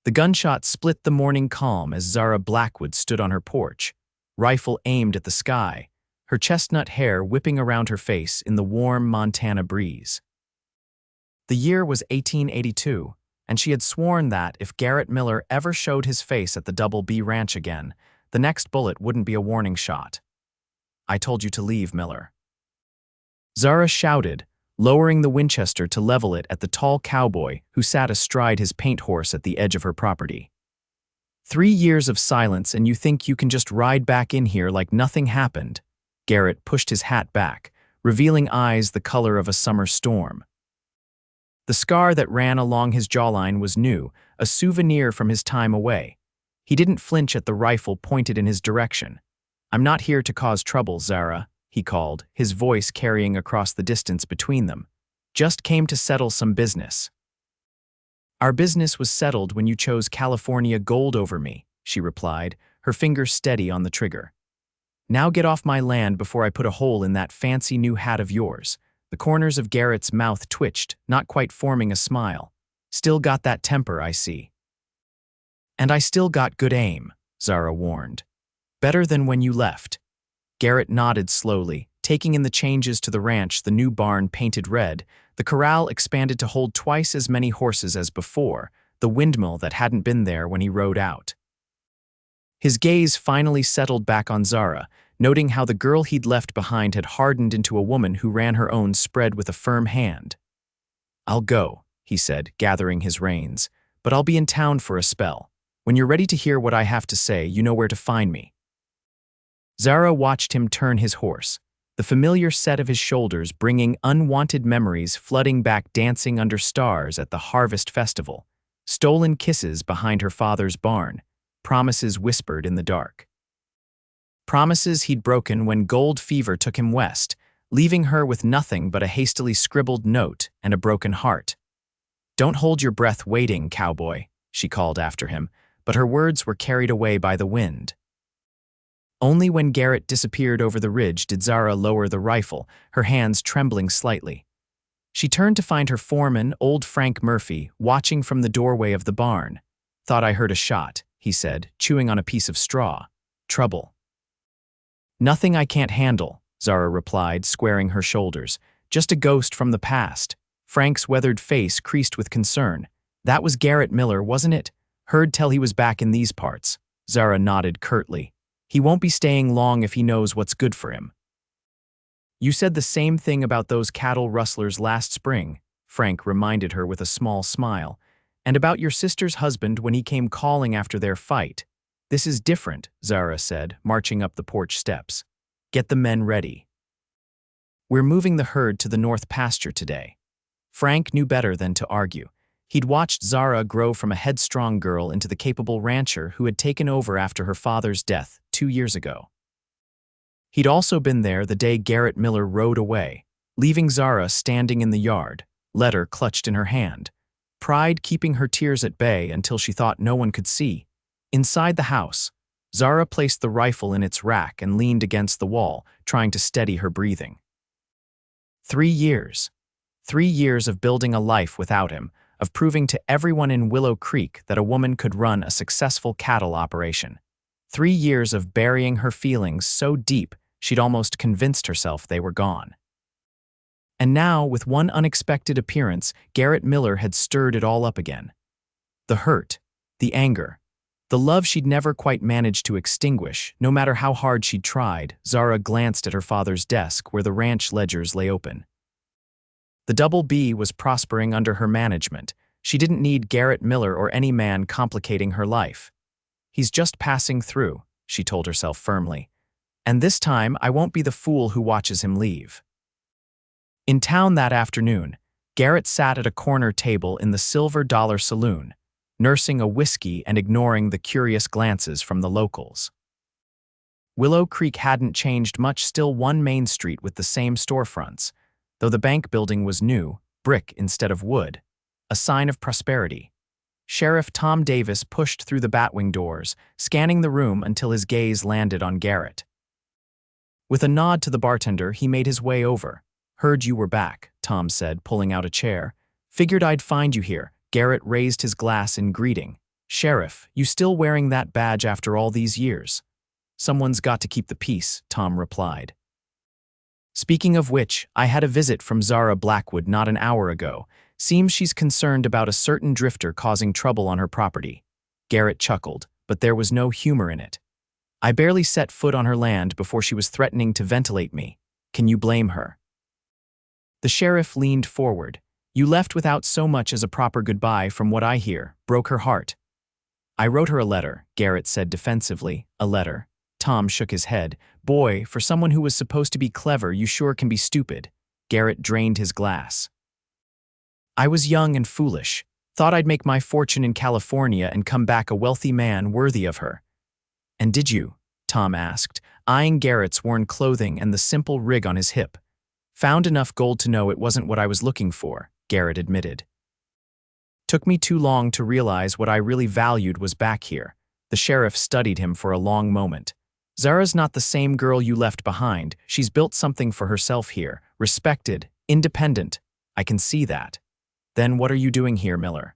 The gunshot split the morning calm as Zara Blackwood stood on her porch, rifle aimed at the sky, her chestnut hair whipping around her face in the warm Montana breeze. The year was 1882, and she had sworn that if Garrett Miller ever showed his face at the Double B Ranch again, the next bullet wouldn't be a warning shot. "I told you to leave, Miller." Zara shouted, lowering the Winchester to level it at the tall cowboy who sat astride his paint horse at the edge of her property. 3 years of silence and you think you can just ride back in here like nothing happened? Garrett pushed his hat back, revealing eyes the color of a summer storm. The scar that ran along his jawline was new, a souvenir from his time away. He didn't flinch at the rifle pointed in his direction. "I'm not here to cause trouble, Zara," he called, his voice carrying across the distance between them. "Just came to settle some business." "Our business was settled when you chose California gold over me," she replied, her fingers steady on the trigger. "Now get off my land before I put a hole in that fancy new hat of yours." The corners of Garrett's mouth twitched, not quite forming a smile. "Still got that temper, I see." "And I still got good aim," Zara warned. "Better than when you left." Garrett nodded slowly, taking in the changes to the ranch, the new barn painted red, the corral expanded to hold twice as many horses as before, the windmill that hadn't been there when he rode out. His gaze finally settled back on Zara, noting how the girl he'd left behind had hardened into a woman who ran her own spread with a firm hand. "I'll go," he said, gathering his reins, "but I'll be in town for a spell. When you're ready to hear what I have to say, you know where to find me." Zara watched him turn his horse, the familiar set of his shoulders bringing unwanted memories flooding back, dancing under stars at the Harvest Festival, stolen kisses behind her father's barn, promises whispered in the dark. Promises he'd broken when gold fever took him west, leaving her with nothing but a hastily scribbled note and a broken heart. "Don't hold your breath waiting, cowboy," she called after him, but her words were carried away by the wind. Only when Garrett disappeared over the ridge did Zara lower the rifle, her hands trembling slightly. She turned to find her foreman, old Frank Murphy, watching from the doorway of the barn. "Thought I heard a shot," he said, chewing on a piece of straw. "Trouble?" "Nothing I can't handle," Zara replied, squaring her shoulders. "Just a ghost from the past." Frank's weathered face creased with concern. "That was Garrett Miller, wasn't it? Heard tell he was back in these parts." Zara nodded curtly. "He won't be staying long if he knows what's good for him." "You said the same thing about those cattle rustlers last spring," Frank reminded her with a small smile. "And about your sister's husband when he came calling after their fight. This is different," Zara said, marching up the porch steps. "Get the men ready. We're moving the herd to the north pasture today." Frank knew better than to argue. He'd watched Zara grow from a headstrong girl into the capable rancher who had taken over after her father's death 2 years ago. He'd also been there the day Garrett Miller rode away, leaving Zara standing in the yard, letter clutched in her hand, pride keeping her tears at bay until she thought no one could see. Inside the house, Zara placed the rifle in its rack and leaned against the wall, trying to steady her breathing. 3 years. 3 years of building a life without him, of proving to everyone in Willow Creek that a woman could run a successful cattle operation. 3 years of burying her feelings so deep she'd almost convinced herself they were gone. And now, with one unexpected appearance, Garrett Miller had stirred it all up again. The hurt, the anger, the love she'd never quite managed to extinguish, no matter how hard she'd tried. Zara glanced at her father's desk where the ranch ledgers lay open. The Double B was prospering under her management. She didn't need Garrett Miller or any man complicating her life. "He's just passing through," she told herself firmly. "And this time I won't be the fool who watches him leave." In town that afternoon, Garrett sat at a corner table in the Silver Dollar Saloon, nursing a whiskey and ignoring the curious glances from the locals. Willow Creek hadn't changed much, still one main street with the same storefronts, though the bank building was new, brick instead of wood, a sign of prosperity. Sheriff Tom Davis pushed through the batwing doors, scanning the room until his gaze landed on Garrett. With a nod to the bartender, he made his way over. "Heard you were back," Tom said, pulling out a chair. "Figured I'd find you here." Garrett raised his glass in greeting. "Sheriff, you still wearing that badge after all these years?" "Someone's got to keep the peace," Tom replied. "Speaking of which, I had a visit from Zara Blackwood not an hour ago. Seems she's concerned about a certain drifter causing trouble on her property." Garrett chuckled, but there was no humor in it. "I barely set foot on her land before she was threatening to ventilate me. Can you blame her?" The sheriff leaned forward. "You left without so much as a proper goodbye, from what I hear. Broke her heart." "I wrote her a letter," Garrett said defensively. "A letter?" Tom shook his head. "Boy, for someone who was supposed to be clever, you sure can be stupid." Garrett drained his glass. "I was young and foolish. Thought I'd make my fortune in California and come back a wealthy man worthy of her." "And did you?" Tom asked, eyeing Garrett's worn clothing and the simple rig on his hip. "Found enough gold to know it wasn't what I was looking for," Garrett admitted. "Took me too long to realize what I really valued was back here." The sheriff studied him for a long moment. "Zara's not the same girl you left behind. She's built something for herself here. Respected, independent. I can see that." "Then what are you doing here, Miller?"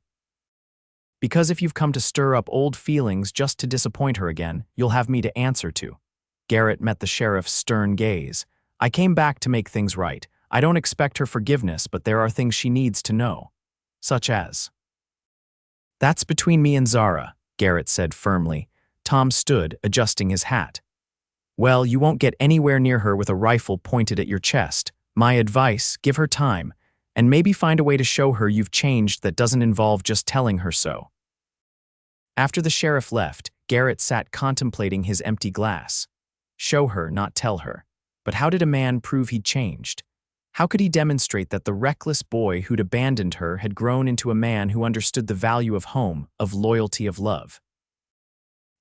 "Because if you've come to stir up old feelings just to disappoint her again, you'll have me to answer to." Garrett met the sheriff's stern gaze. "I came back to make things right. I don't expect her forgiveness, but there are things she needs to know." "Such as?" "That's between me and Zara," Garrett said firmly. Tom stood, adjusting his hat. "Well, you won't get anywhere near her with a rifle pointed at your chest. My advice, give her time. And maybe find a way to show her you've changed that doesn't involve just telling her so." After the sheriff left, Garrett sat contemplating his empty glass. Show her, not tell her. But how did a man prove he'd changed? How could he demonstrate that the reckless boy who'd abandoned her had grown into a man who understood the value of home, of loyalty, of love?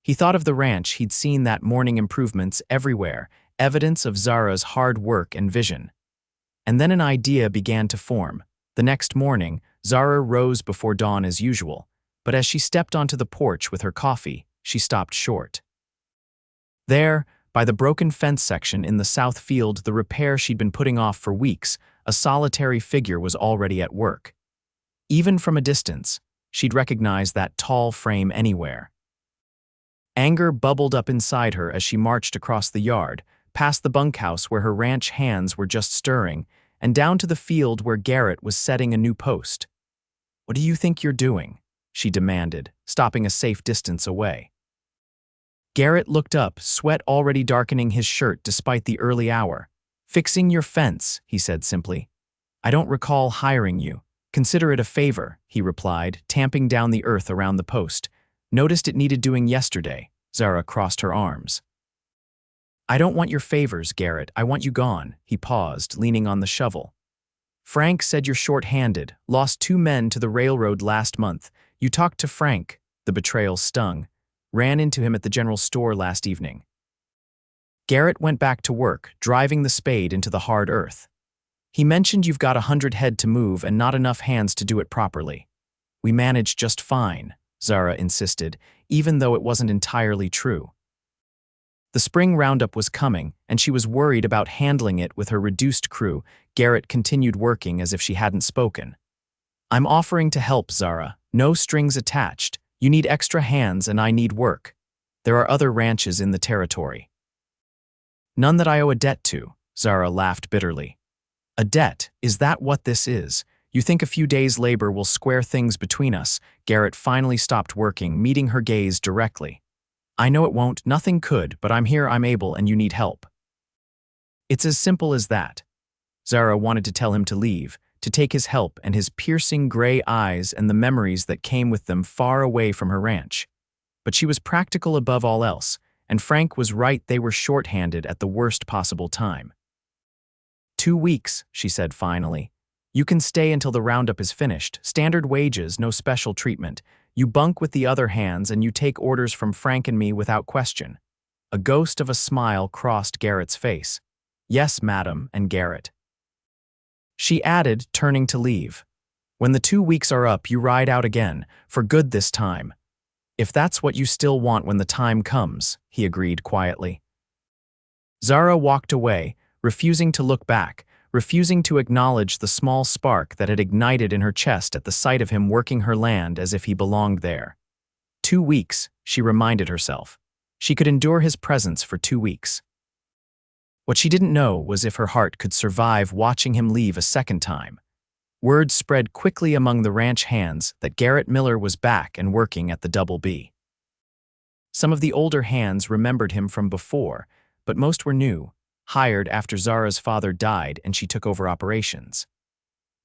He thought of the ranch he'd seen that morning, improvements everywhere, evidence of Zara's hard work and vision. And then an idea began to form. The next morning, Zara rose before dawn as usual, but as she stepped onto the porch with her coffee, she stopped short. There, by the broken fence section in the south field, the repair she'd been putting off for weeks, a solitary figure was already at work. Even from a distance, she'd recognize that tall frame anywhere. Anger bubbled up inside her as she marched across the yard, past the bunkhouse where her ranch hands were just stirring, and down to the field where Garrett was setting a new post. "What do you think you're doing?" she demanded, stopping a safe distance away. Garrett looked up, sweat already darkening his shirt despite the early hour. "Fixing your fence," he said simply. "I don't recall hiring you. Consider it a favor," he replied, tamping down the earth around the post. "Noticed it needed doing yesterday." Zara crossed her arms. "I don't want your favors, Garrett. I want you gone." He paused, leaning on the shovel. "Frank said you're short-handed. Lost 2 men to the railroad last month. You talked to Frank." The betrayal stung. "Ran into him at the general store last evening." Garrett went back to work, driving the spade into the hard earth. "He mentioned you've got 100 head to move and not enough hands to do it properly." "We managed just fine," Zara insisted, even though it wasn't entirely true. The spring roundup was coming, and she was worried about handling it with her reduced crew. Garrett continued working as if she hadn't spoken. "I'm offering to help, Zara. No strings attached. You need extra hands and I need work. There are other ranches in the territory." "None that I owe a debt to," Zara laughed bitterly. "A debt? Is that what this is? You think a few days' labor will square things between us?" Garrett finally stopped working, meeting her gaze directly. "I know it won't, nothing could, but I'm here, I'm able, and you need help." "It's as simple as that." Zara wanted to tell him to leave, to take his help and his piercing gray eyes and the memories that came with them far away from her ranch. But she was practical above all else, and Frank was right, they were short-handed at the worst possible time. 2 weeks, she said finally. "You can stay until the roundup is finished. Standard wages, no special treatment. You bunk with the other hands and you take orders from Frank and me without question." A ghost of a smile crossed Garrett's face. "Yes, madam, and Garrett." She added, turning to leave. "When the 2 weeks are up, you ride out again, for good this time." "If that's what you still want when the time comes," he agreed quietly. Zara walked away, refusing to look back, refusing to acknowledge the small spark that had ignited in her chest at the sight of him working her land as if he belonged there. 2 weeks, she reminded herself. She could endure his presence for 2 weeks. What she didn't know was if her heart could survive watching him leave a second time. Word spread quickly among the ranch hands that Garrett Miller was back and working at the Double B. Some of the older hands remembered him from before, but most were new, hired after Zara's father died and she took over operations.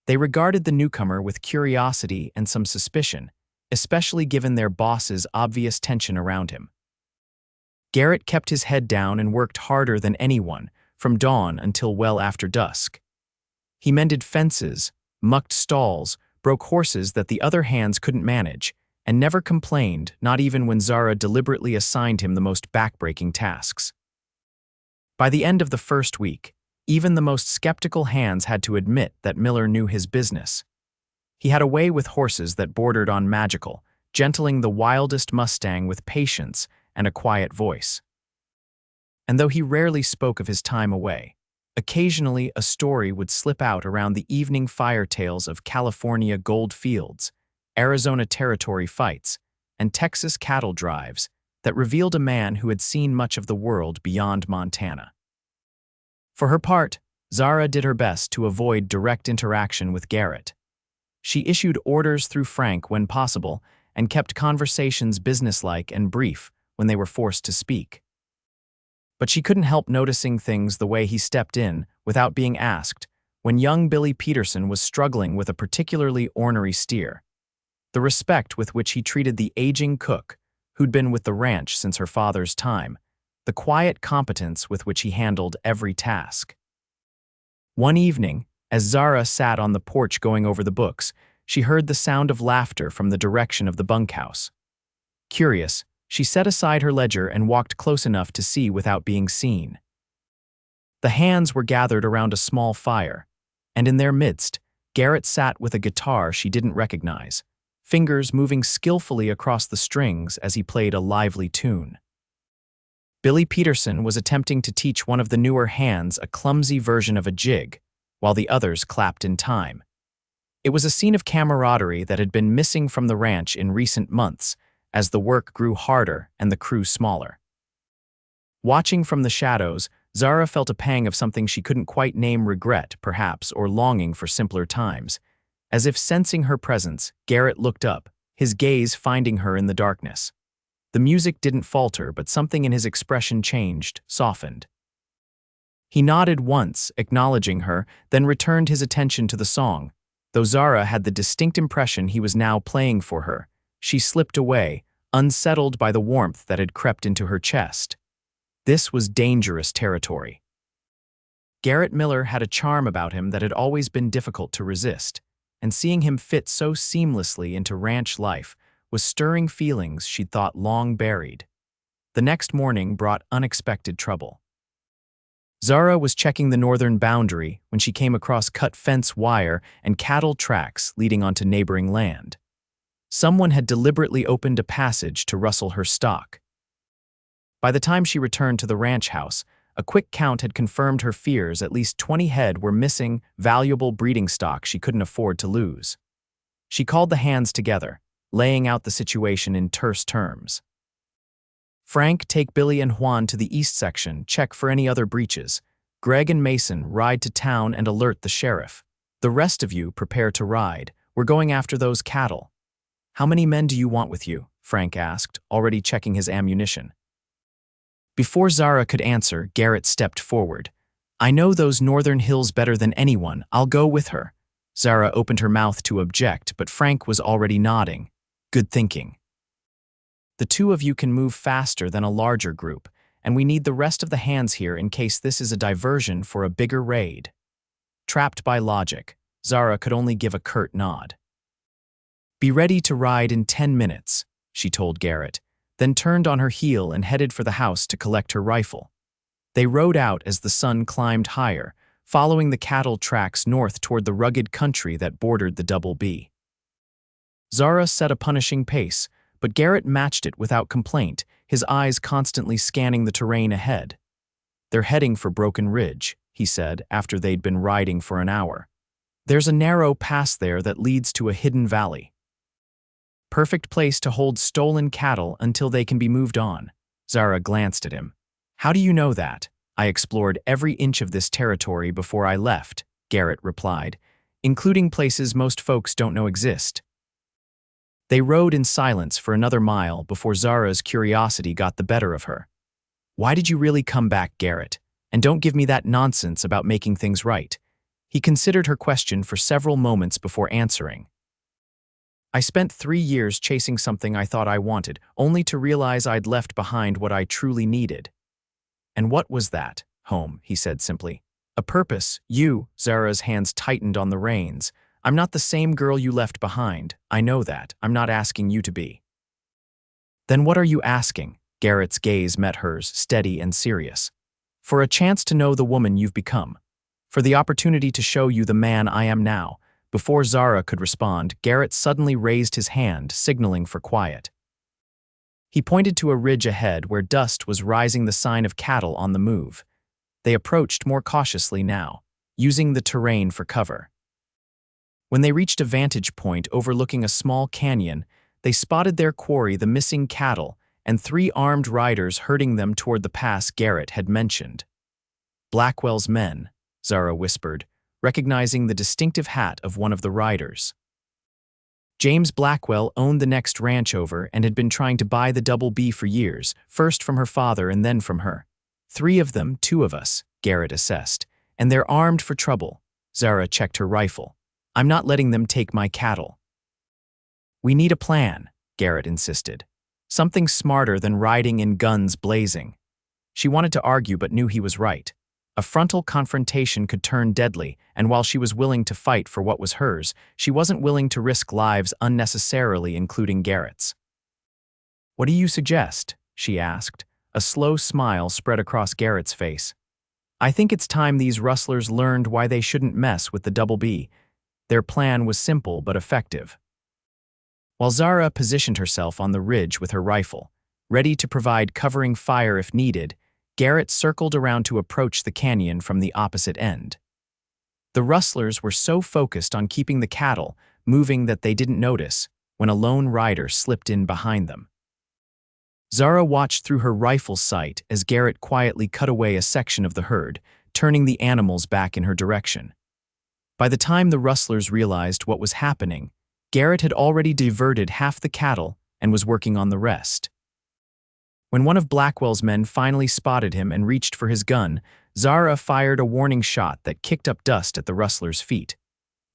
They regarded the newcomer with curiosity and some suspicion, especially given their boss's obvious tension around him. Garrett kept his head down and worked harder than anyone, from dawn until well after dusk. He mended fences, mucked stalls, broke horses that the other hands couldn't manage, and never complained, not even when Zara deliberately assigned him the most backbreaking tasks. By the end of the first week, even the most skeptical hands had to admit that Miller knew his business. He had a way with horses that bordered on magical, gentling the wildest Mustang with patience and a quiet voice. And though he rarely spoke of his time away, occasionally a story would slip out around the evening fire tales of California gold fields, Arizona territory fights, and Texas cattle drives that revealed a man who had seen much of the world beyond Montana. For her part, Zara did her best to avoid direct interaction with Garrett. She issued orders through Frank when possible and kept conversations businesslike and brief when they were forced to speak. But she couldn't help noticing things the way he stepped in, without being asked, when young Billy Peterson was struggling with a particularly ornery steer. The respect with which he treated the aging cook, who'd been with the ranch since her father's time, the quiet competence with which he handled every task. One evening, as Zara sat on the porch going over the books, she heard the sound of laughter from the direction of the bunkhouse. Curious, she set aside her ledger and walked close enough to see without being seen. The hands were gathered around a small fire, and in their midst, Garrett sat with a guitar she didn't recognize, fingers moving skillfully across the strings as he played a lively tune. Billy Peterson was attempting to teach one of the newer hands a clumsy version of a jig, while the others clapped in time. It was a scene of camaraderie that had been missing from the ranch in recent months, as the work grew harder and the crew smaller. Watching from the shadows, Zara felt a pang of something she couldn't quite name: regret, perhaps, or longing for simpler times. As if sensing her presence, Garrett looked up, his gaze finding her in the darkness. The music didn't falter, but something in his expression changed, softened. He nodded once, acknowledging her, then returned his attention to the song. Though Zara had the distinct impression he was now playing for her, she slipped away, unsettled by the warmth that had crept into her chest. This was dangerous territory. Garrett Miller had a charm about him that had always been difficult to resist, and seeing him fit so seamlessly into ranch life was stirring feelings she'd thought long buried. The next morning brought unexpected trouble. Zara was checking the northern boundary when she came across cut fence wire and cattle tracks leading onto neighboring land. Someone had deliberately opened a passage to rustle her stock. By the time she returned to the ranch house, a quick count had confirmed her fears. At least 20 head were missing, valuable breeding stock she couldn't afford to lose. She called the hands together, laying out the situation in terse terms. Frank, take Billy and Juan to the east section, check for any other breaches. Greg and Mason, ride to town and alert the sheriff. The rest of you prepare to ride. We're going after those cattle. How many men do you want with you? Frank asked, already checking his ammunition. Before Zara could answer, Garrett stepped forward. I know those northern hills better than anyone. I'll go with her. Zara opened her mouth to object, but Frank was already nodding. Good thinking. The two of you can move faster than a larger group, and we need the rest of the hands here in case this is a diversion for a bigger raid. Trapped by logic, Zara could only give a curt nod. Be ready to ride in 10 minutes, she told Garrett, then turned on her heel and headed for the house to collect her rifle. They rode out as the sun climbed higher, following the cattle tracks north toward the rugged country that bordered the Double B. Zara set a punishing pace, but Garrett matched it without complaint, his eyes constantly scanning the terrain ahead. They're heading for Broken Ridge, he said after they'd been riding for an hour. There's a narrow pass there that leads to a hidden valley. Perfect place to hold stolen cattle until they can be moved on. Zara glanced at him. How do you know that? I explored every inch of this territory before I left, Garrett replied, including places most folks don't know exist. They rode in silence for another mile before Zara's curiosity got the better of her. Why did you really come back, Garrett? And don't give me that nonsense about making things right. He considered her question for several moments before answering. I spent 3 years chasing something I thought I wanted, only to realize I'd left behind what I truly needed. And what was that? Home, he said simply. A purpose. You, Zara's hands tightened on the reins. I'm not the same girl you left behind. I know that. I'm not asking you to be. Then what are you asking? Garrett's gaze met hers, steady and serious. For a chance to know the woman you've become. For the opportunity to show you the man I am now. Before Zara could respond, Garrett suddenly raised his hand, signaling for quiet. He pointed to a ridge ahead where dust was rising, the sign of cattle on the move. They approached more cautiously now, using the terrain for cover. When they reached a vantage point overlooking a small canyon, they spotted their quarry, the missing cattle, and 3 armed riders herding them toward the pass Garrett had mentioned. Blackwell's men, Zara whispered, recognizing the distinctive hat of one of the riders. James Blackwell owned the next ranch over and had been trying to buy the Double B for years, first from her father and then from her. 3 of them, 2 of us, Garrett assessed, and they're armed for trouble. Zara checked her rifle. I'm not letting them take my cattle. We need a plan, Garrett insisted. Something smarter than riding in guns blazing. She wanted to argue but knew he was right. A frontal confrontation could turn deadly, and while she was willing to fight for what was hers, she wasn't willing to risk lives unnecessarily, including Garrett's. What do you suggest? She asked. A slow smile spread across Garrett's face. I think it's time these rustlers learned why they shouldn't mess with the Double B. Their plan was simple but effective. While Zara positioned herself on the ridge with her rifle, ready to provide covering fire if needed, Garrett circled around to approach the canyon from the opposite end. The rustlers were so focused on keeping the cattle moving that they didn't notice when a lone rider slipped in behind them. Zara watched through her rifle sight as Garrett quietly cut away a section of the herd, turning the animals back in her direction. By the time the rustlers realized what was happening, Garrett had already diverted half the cattle and was working on the rest. When one of Blackwell's men finally spotted him and reached for his gun, Zara fired a warning shot that kicked up dust at the rustler's feet.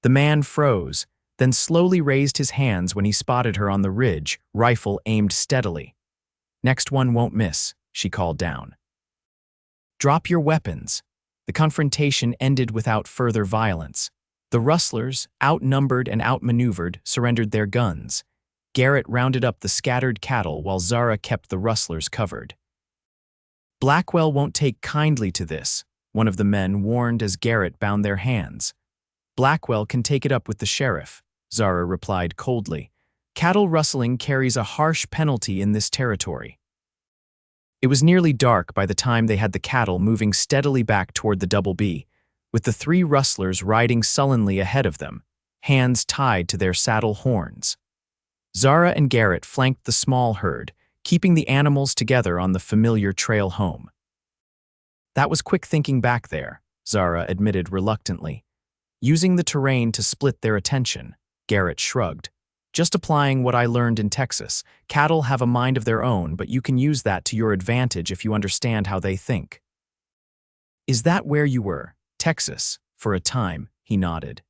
The man froze, then slowly raised his hands when he spotted her on the ridge, rifle aimed steadily. Next one won't miss, she called down. Drop your weapons. The confrontation ended without further violence. The rustlers, outnumbered and outmaneuvered, surrendered their guns. Garrett rounded up the scattered cattle while Zara kept the rustlers covered. Blackwell won't take kindly to this, one of the men warned as Garrett bound their hands. Blackwell can take it up with the sheriff, Zara replied coldly. Cattle rustling carries a harsh penalty in this territory. It was nearly dark by the time they had the cattle moving steadily back toward the Double B, with the 3 rustlers riding sullenly ahead of them, hands tied to their saddle horns. Zara and Garrett flanked the small herd, keeping the animals together on the familiar trail home. That was quick thinking back there, Zara admitted reluctantly. Using the terrain to split their attention, Garrett shrugged. Just applying what I learned in Texas. Cattle have a mind of their own, but you can use that to your advantage if you understand how they think. Is that where you were? Texas, for a time, he nodded.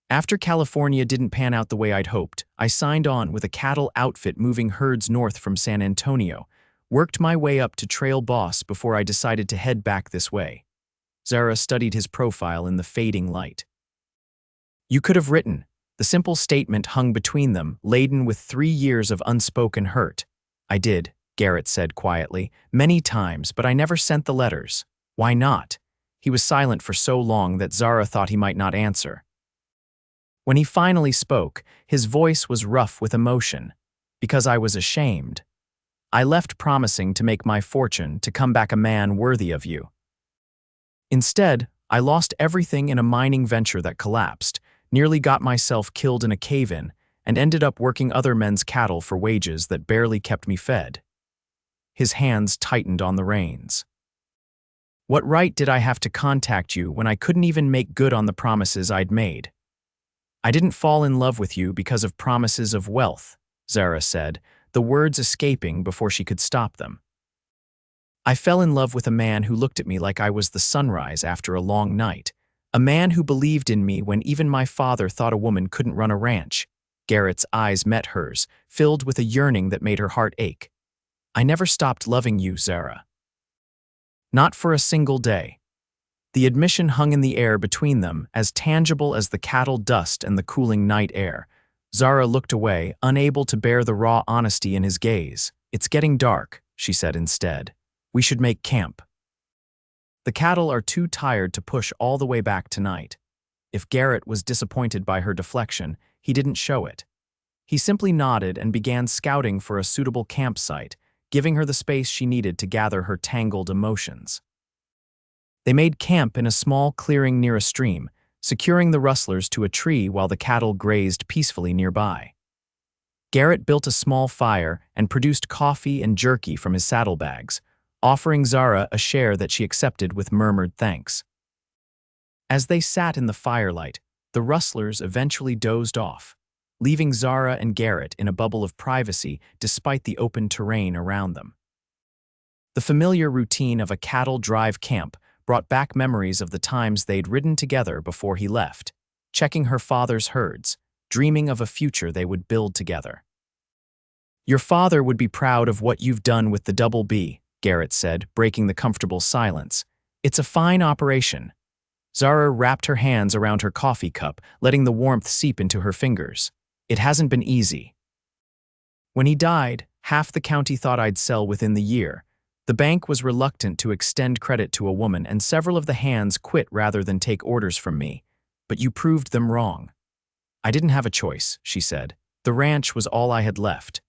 After California didn't pan out the way I'd hoped, I signed on with a cattle outfit moving herds north from San Antonio, worked my way up to trail boss before I decided to head back this way. Zara studied his profile in the fading light. You could have written. The simple statement hung between them, laden with 3 years of unspoken hurt. I did, Garrett said quietly, many times, but I never sent the letters. Why not? He was silent for so long that Zara thought he might not answer. When he finally spoke, his voice was rough with emotion. Because I was ashamed. I left promising to make my fortune, to come back a man worthy of you. Instead, I lost everything in a mining venture that collapsed, nearly got myself killed in a cave-in, and ended up working other men's cattle for wages that barely kept me fed. His hands tightened on the reins. What right did I have to contact you when I couldn't even make good on the promises I'd made? I didn't fall in love with you because of promises of wealth, Zara said, the words escaping before she could stop them. I fell in love with a man who looked at me like I was the sunrise after a long night, a man who believed in me when even my father thought a woman couldn't run a ranch. Garrett's eyes met hers, filled with a yearning that made her heart ache. I never stopped loving you, Zara. Not for a single day. The admission hung in the air between them, as tangible as the cattle dust and the cooling night air. Zara looked away, unable to bear the raw honesty in his gaze. It's getting dark, she said instead. We should make camp. The cattle are too tired to push all the way back tonight. If Garrett was disappointed by her deflection, he didn't show it. He simply nodded and began scouting for a suitable campsite, giving her the space she needed to gather her tangled emotions. They made camp in a small clearing near a stream, securing the rustlers to a tree while the cattle grazed peacefully nearby. Garrett built a small fire and produced coffee and jerky from his saddlebags, offering Zara a share that she accepted with murmured thanks. As they sat in the firelight, the rustlers eventually dozed off, leaving Zara and Garrett in a bubble of privacy despite the open terrain around them. The familiar routine of a cattle drive camp brought back memories of the times they'd ridden together before he left, checking her father's herds, dreaming of a future they would build together. Your father would be proud of what you've done with the Double B, Garrett said, breaking the comfortable silence. It's a fine operation. Zara wrapped her hands around her coffee cup, letting the warmth seep into her fingers. It hasn't been easy. When he died, half the county thought I'd sell within the year. The bank was reluctant to extend credit to a woman, and several of the hands quit rather than take orders from me. But you proved them wrong. I didn't have a choice, she said. The ranch was all I had left.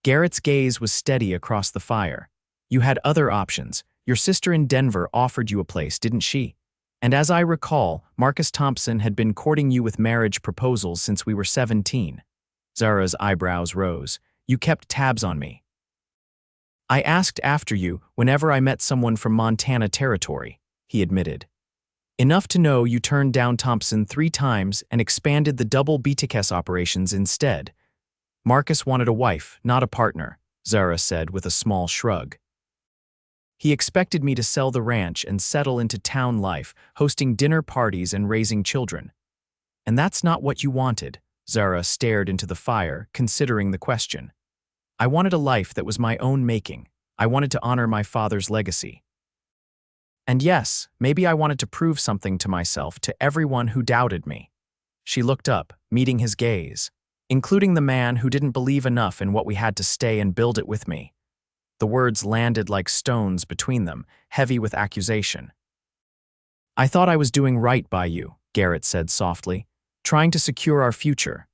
Garrett's gaze was steady across the fire. You had other options. Your sister in Denver offered you a place, didn't she? And as I recall, Marcus Thompson had been courting you with marriage proposals since we were 17. Zara's eyebrows rose. You kept tabs on me. I asked after you whenever I met someone from Montana Territory, he admitted. Enough to know you turned down Thompson 3 times and expanded the double BTKS operations instead. Marcus wanted a wife, not a partner, Zara said with a small shrug. He expected me to sell the ranch and settle into town life, hosting dinner parties and raising children. And that's not what you wanted, Zara stared into the fire, considering the question. I wanted a life that was my own making. I wanted to honor my father's legacy. And yes, maybe I wanted to prove something to myself, to everyone who doubted me. She looked up, meeting his gaze, including the man who didn't believe enough in what we had to stay and build it with me. The words landed like stones between them, heavy with accusation. I thought I was doing right by you, Garrett said softly, trying to secure our future.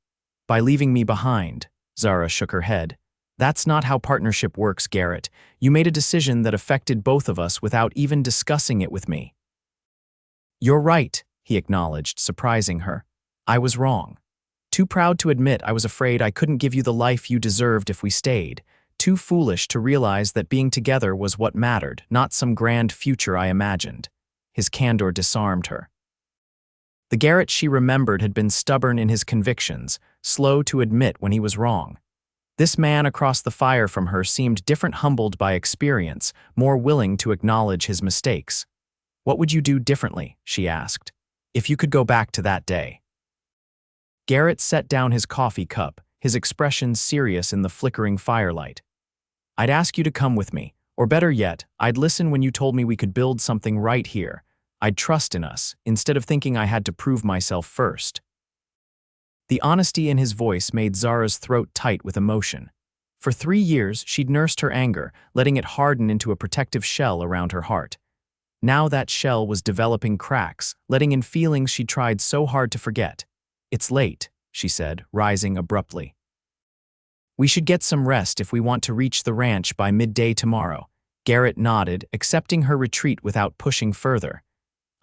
By leaving me behind, Zara shook her head. That's not how partnership works, Garrett. You made a decision that affected both of us without even discussing it with me. You're right, he acknowledged, surprising her. I was wrong. Too proud to admit I was afraid I couldn't give you the life you deserved if we stayed. Too foolish to realize that being together was what mattered, not some grand future I imagined. His candor disarmed her. The Garrett she remembered had been stubborn in his convictions, slow to admit when he was wrong. This man across the fire from her seemed different, humbled by experience, more willing to acknowledge his mistakes. What would you do differently, she asked, if you could go back to that day? Garrett set down his coffee cup, his expression serious in the flickering firelight. I'd ask you to come with me, or better yet, I'd listen when you told me we could build something right here. I'd trust in us, instead of thinking I had to prove myself first. The honesty in his voice made Zara's throat tight with emotion. For 3 years, she'd nursed her anger, letting it harden into a protective shell around her heart. Now that shell was developing cracks, letting in feelings she'd tried so hard to forget. It's late, she said, rising abruptly. We should get some rest if we want to reach the ranch by midday tomorrow. Garrett nodded, accepting her retreat without pushing further.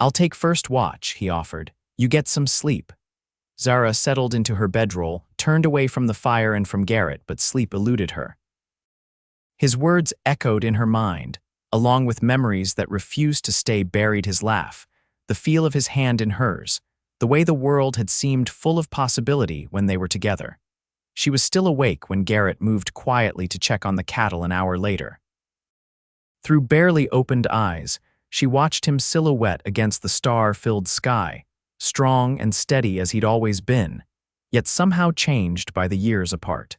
I'll take first watch, he offered. You get some sleep. Zara settled into her bedroll, turned away from the fire and from Garrett, but sleep eluded her. His words echoed in her mind, along with memories that refused to stay buried: his laugh, the feel of his hand in hers, the way the world had seemed full of possibility when they were together. She was still awake when Garrett moved quietly to check on the cattle an hour later. Through barely opened eyes, she watched him silhouette against the star-filled sky, strong and steady as he'd always been, yet somehow changed by the years apart.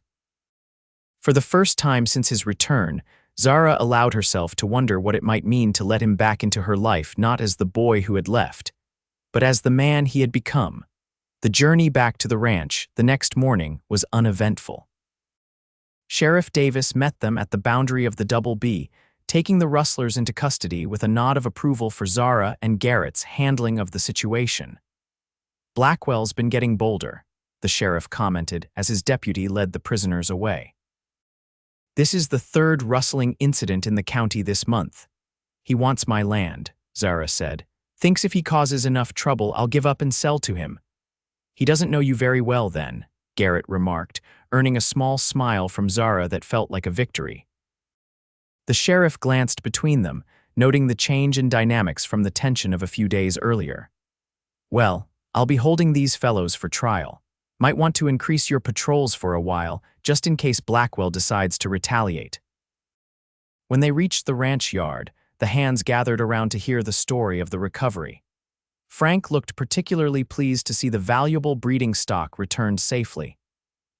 For the first time since his return, Zara allowed herself to wonder what it might mean to let him back into her life, not as the boy who had left, but as the man he had become. The journey back to the ranch the next morning was uneventful. Sheriff Davis met them at the boundary of the Double B, taking the rustlers into custody with a nod of approval for Zara and Garrett's handling of the situation. "Blackwell's been getting bolder," the sheriff commented as his deputy led the prisoners away. "This is the third rustling incident in the county this month. He wants my land," Zara said. "Thinks if he causes enough trouble, I'll give up and sell to him." "He doesn't know you very well then," Garrett remarked, earning a small smile from Zara that felt like a victory. The sheriff glanced between them, noting the change in dynamics from the tension of a few days earlier. "Well, I'll be holding these fellows for trial. Might want to increase your patrols for a while, just in case Blackwell decides to retaliate." When they reached the ranch yard, the hands gathered around to hear the story of the recovery. Frank looked particularly pleased to see the valuable breeding stock returned safely.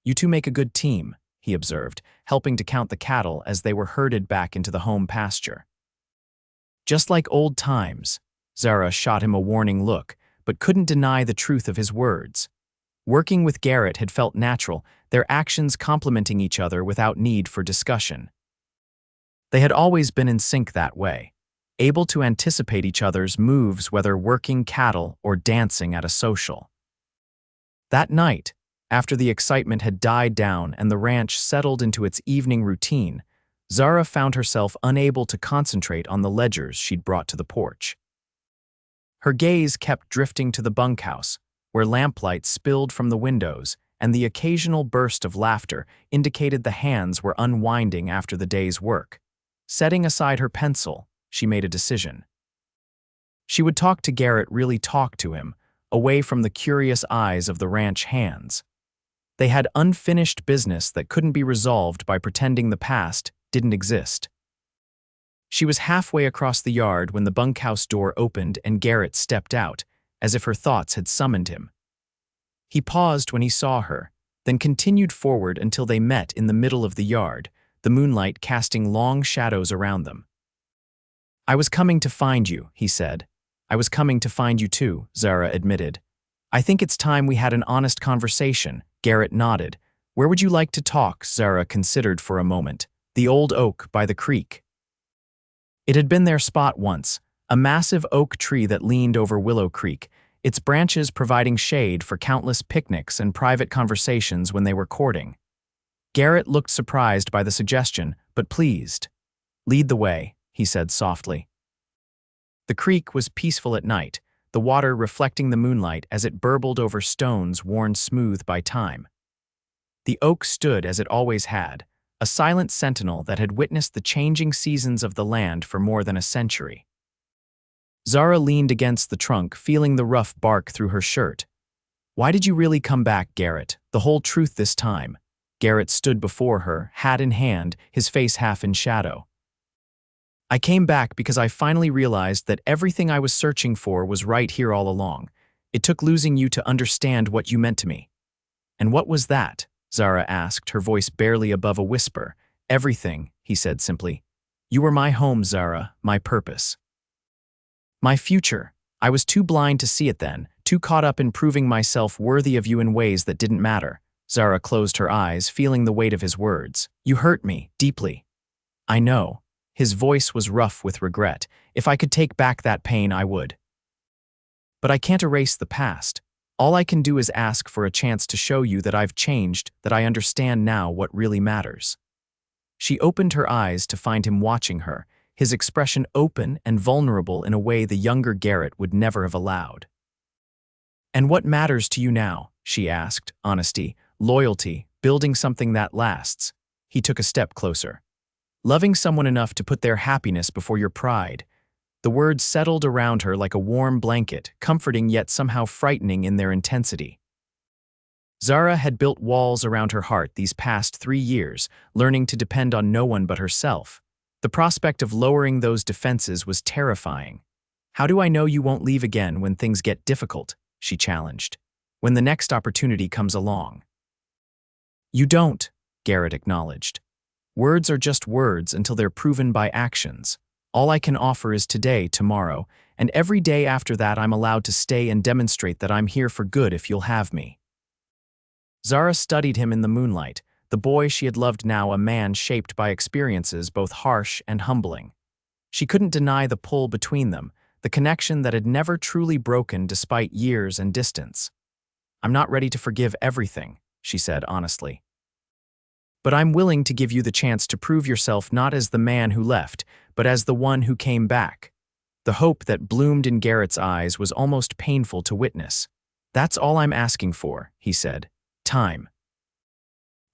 "You two make a good team," he observed, helping to count the cattle as they were herded back into the home pasture. "Just like old times," Zara shot him a warning look, but couldn't deny the truth of his words. Working with Garrett had felt natural, their actions complementing each other without need for discussion. They had always been in sync that way, able to anticipate each other's moves whether working cattle or dancing at a social. That night, after the excitement had died down and the ranch settled into its evening routine, Zara found herself unable to concentrate on the ledgers she'd brought to the porch. Her gaze kept drifting to the bunkhouse, where lamplight spilled from the windows and the occasional burst of laughter indicated the hands were unwinding after the day's work. Setting aside her pencil, she made a decision. She would talk to Garrett, really talk to him, away from the curious eyes of the ranch hands. They had unfinished business that couldn't be resolved by pretending the past didn't exist. She was halfway across the yard when the bunkhouse door opened and Garrett stepped out, as if her thoughts had summoned him. He paused when he saw her, then continued forward until they met in the middle of the yard, the moonlight casting long shadows around them. "I was coming to find you," he said. "I was coming to find you too," Zara admitted. "I think it's time we had an honest conversation," Garrett nodded. "Where would you like to talk?" Zara considered for a moment. "The old oak by the creek." It had been their spot once, a massive oak tree that leaned over Willow Creek, its branches providing shade for countless picnics and private conversations when they were courting. Garrett looked surprised by the suggestion, but pleased. "Lead the way," he said softly. The creek was peaceful at night, the water reflecting the moonlight as it burbled over stones worn smooth by time. The oak stood as it always had, a silent sentinel that had witnessed the changing seasons of the land for more than a century. Zara leaned against the trunk, feeling the rough bark through her shirt. "Why did you really come back, Garrett? The whole truth this time?" Garrett stood before her, hat in hand, his face half in shadow. "I came back because I finally realized that everything I was searching for was right here all along. It took losing you to understand what you meant to me." "And what was that?" Zara asked, her voice barely above a whisper. "Everything," he said simply. "You were my home, Zara, my purpose. My future. I was too blind to see it then, too caught up in proving myself worthy of you in ways that didn't matter." Zara closed her eyes, feeling the weight of his words. "You hurt me, deeply." "I know." His voice was rough with regret. "If I could take back that pain, I would. But I can't erase the past. All I can do is ask for a chance to show you that I've changed, that I understand now what really matters." She opened her eyes to find him watching her, his expression open and vulnerable in a way the younger Garrett would never have allowed. "And what matters to you now?" she asked, honesty, loyalty, building something that lasts. He took a step closer. Loving someone enough to put their happiness before your pride. The words settled around her like a warm blanket, comforting yet somehow frightening in their intensity. Zara had built walls around her heart these past 3 years, learning to depend on no one but herself. The prospect of lowering those defenses was terrifying. "How do I know you won't leave again when things get difficult?" she challenged. "When the next opportunity comes along." "You don't," Garrett acknowledged. "Words are just words until they're proven by actions. All I can offer is today, tomorrow, and every day after that I'm allowed to stay and demonstrate that I'm here for good if you'll have me." Zara studied him in the moonlight, the boy she had loved, now a man shaped by experiences both harsh and humbling. She couldn't deny the pull between them, the connection that had never truly broken despite years and distance. "I'm not ready to forgive everything," she said honestly. "But I'm willing to give you the chance to prove yourself not as the man who left, but as the one who came back." The hope that bloomed in Garrett's eyes was almost painful to witness. "That's all I'm asking for," he said. "Time."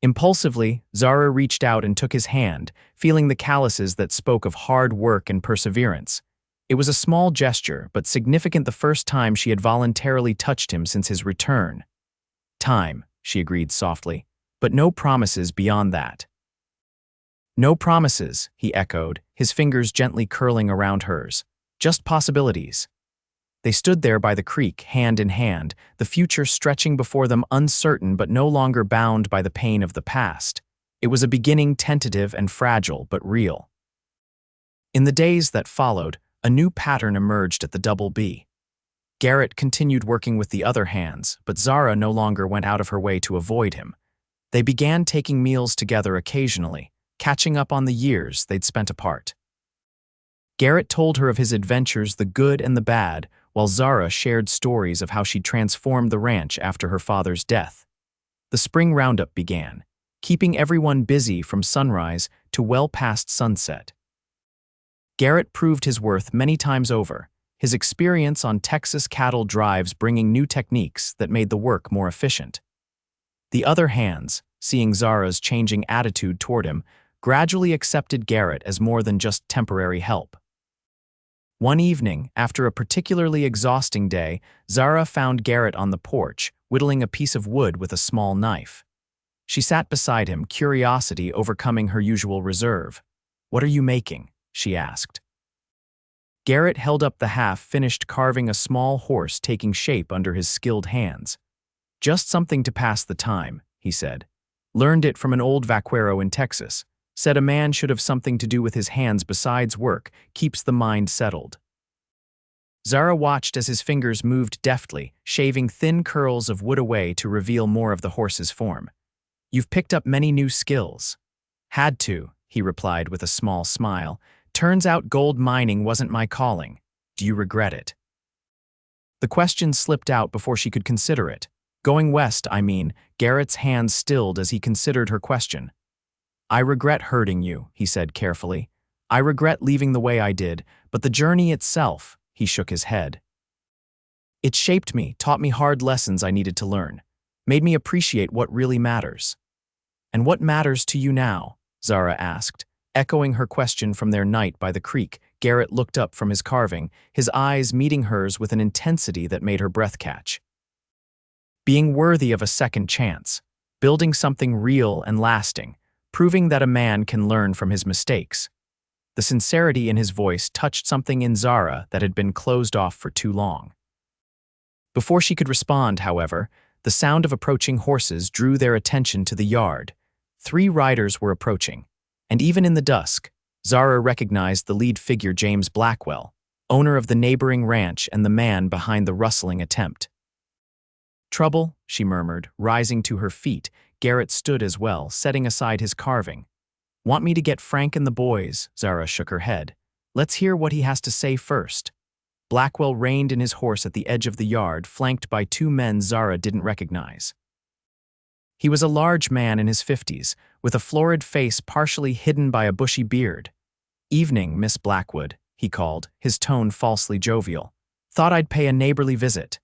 Impulsively, Zara reached out and took his hand, feeling the calluses that spoke of hard work and perseverance. It was a small gesture, but significant, the first time she had voluntarily touched him since his return. "Time," she agreed softly, "but no promises beyond that." "No promises," he echoed, his fingers gently curling around hers. "Just possibilities." They stood there by the creek, hand in hand, the future stretching before them, uncertain but no longer bound by the pain of the past. It was a beginning, tentative and fragile, but real. In the days that followed, a new pattern emerged at the Double B. Garrett continued working with the other hands, but Zara no longer went out of her way to avoid him. They began taking meals together occasionally, catching up on the years they'd spent apart. Garrett told her of his adventures, the good and the bad, while Zara shared stories of how she'd transformed the ranch after her father's death. The spring roundup began, keeping everyone busy from sunrise to well past sunset. Garrett proved his worth many times over, his experience on Texas cattle drives bringing new techniques that made the work more efficient. The other hands, seeing Zara's changing attitude toward him, gradually accepted Garrett as more than just temporary help. One evening, after a particularly exhausting day, Zara found Garrett on the porch, whittling a piece of wood with a small knife. She sat beside him, curiosity overcoming her usual reserve. "What are you making?" she asked. Garrett held up the half-finished carving, a small horse taking shape under his skilled hands. "Just something to pass the time," he said. "Learned it from an old vaquero in Texas. Said a man should have something to do with his hands besides work, keeps the mind settled." Zara watched as his fingers moved deftly, shaving thin curls of wood away to reveal more of the horse's form. "You've picked up many new skills." "Had to," he replied with a small smile. "Turns out gold mining wasn't my calling. Do you regret it?" The question slipped out before she could consider it. "Going west, I mean." Garrett's hands stilled as he considered her question. "I regret hurting you," he said carefully. "I regret leaving the way I did, but the journey itself," he shook his head. "It shaped me, taught me hard lessons I needed to learn, made me appreciate what really matters." "And what matters to you now?" Zara asked. Echoing her question from their night by the creek, Garrett looked up from his carving, his eyes meeting hers with an intensity that made her breath catch. "Being worthy of a second chance, building something real and lasting, proving that a man can learn from his mistakes." The sincerity in his voice touched something in Zara that had been closed off for too long. Before she could respond, however, the sound of approaching horses drew their attention to the yard. 3 riders were approaching, and even in the dusk, Zara recognized the lead figure, James Blackwell, owner of the neighboring ranch and the man behind the rustling attempt. "Trouble?" she murmured, rising to her feet. Garrett stood as well, setting aside his carving. "Want me to get Frank and the boys?" Zara shook her head. "Let's hear what he has to say first." Blackwell reined in his horse at the edge of the yard, flanked by 2 men Zara didn't recognize. He was a large man in his 50s, with a florid face partially hidden by a bushy beard. "Evening, Miss Blackwood," he called, his tone falsely jovial. "Thought I'd pay a neighborly visit."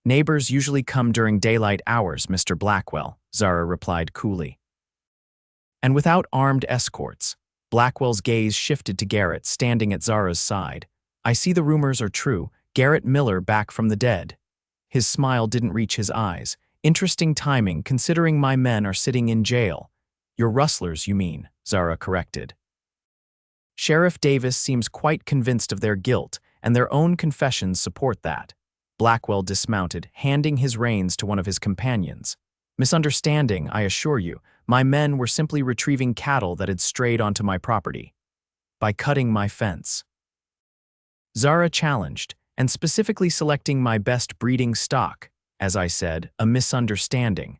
Neighbors usually come during daylight hours, Mr. Blackwell, Zara replied coolly. And without armed escorts, Blackwell's gaze shifted to Garrett, standing at Zara's side. I see the rumors are true. Garrett Miller back from the dead. His smile didn't reach his eyes. Interesting timing, considering my men are sitting in jail. Your rustlers, you mean, Zara corrected. Sheriff Davis seems quite convinced of their guilt, and their own confessions support that. Blackwell dismounted, handing his reins to one of his companions. Misunderstanding, I assure you. My men were simply retrieving cattle that had strayed onto my property. By cutting my fence. Zara challenged, and specifically selecting my best breeding stock. As I said, a misunderstanding.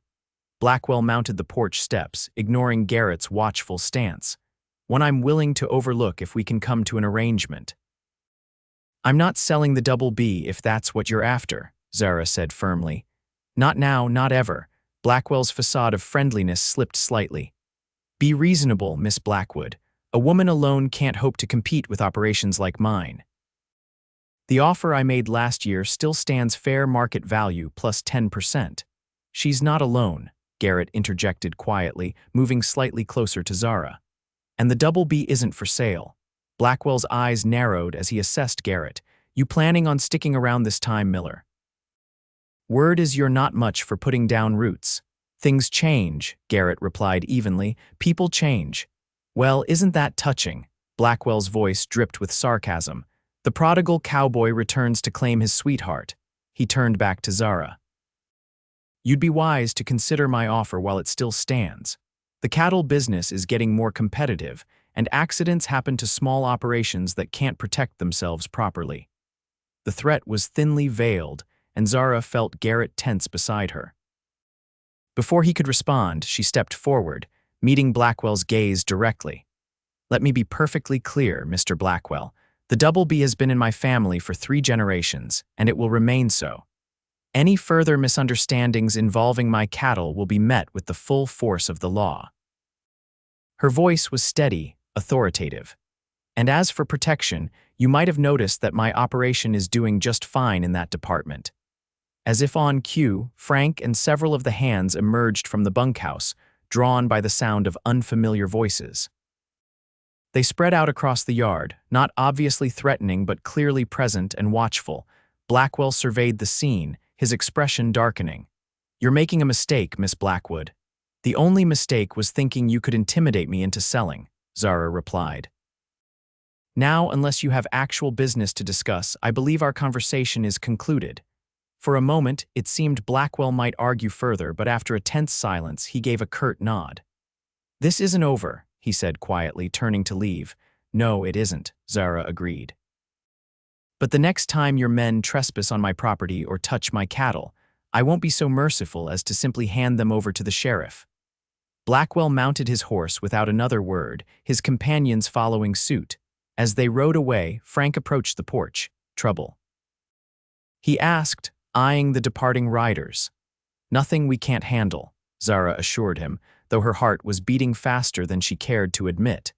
Blackwell mounted the porch steps, ignoring Garrett's watchful stance. One I'm willing to overlook if we can come to an arrangement. I'm not selling the Double B if that's what you're after, Zara said firmly. Not now, not ever. Blackwell's facade of friendliness slipped slightly. Be reasonable, Miss Blackwood. A woman alone can't hope to compete with operations like mine. The offer I made last year still stands fair market value plus 10%. She's not alone, Garrett interjected quietly, moving slightly closer to Zara. And the Double B isn't for sale. Blackwell's eyes narrowed as he assessed Garrett. You planning on sticking around this time, Miller? Word is you're not much for putting down roots. Things change, Garrett replied evenly. People change. Well, isn't that touching? Blackwell's voice dripped with sarcasm. The prodigal cowboy returns to claim his sweetheart. He turned back to Zara. You'd be wise to consider my offer while it still stands. The cattle business is getting more competitive, and accidents happen to small operations that can't protect themselves properly. The threat was thinly veiled, and Zara felt Garrett tense beside her. Before he could respond, she stepped forward, meeting Blackwell's gaze directly. Let me be perfectly clear, Mr. Blackwell. The Double B has been in my family for 3 generations, and it will remain so. Any further misunderstandings involving my cattle will be met with the full force of the law. Her voice was steady, authoritative. And as for protection, you might have noticed that my operation is doing just fine in that department. As if on cue, Frank and several of the hands emerged from the bunkhouse, drawn by the sound of unfamiliar voices. They spread out across the yard, not obviously threatening but clearly present and watchful. Blackwell surveyed the scene, his expression darkening. You're making a mistake, Miss Blackwood. The only mistake was thinking you could intimidate me into selling, Zara replied. Now, unless you have actual business to discuss, I believe our conversation is concluded. For a moment, it seemed Blackwell might argue further, but after a tense silence, he gave a curt nod. This isn't over, he said quietly, turning to leave. No, it isn't, Zara agreed. But the next time your men trespass on my property or touch my cattle, I won't be so merciful as to simply hand them over to the sheriff. Blackwell mounted his horse without another word, his companions following suit. As they rode away, Frank approached the porch. Trouble? He asked, eyeing the departing riders. Nothing we can't handle, Zara assured him, though her heart was beating faster than she cared to admit.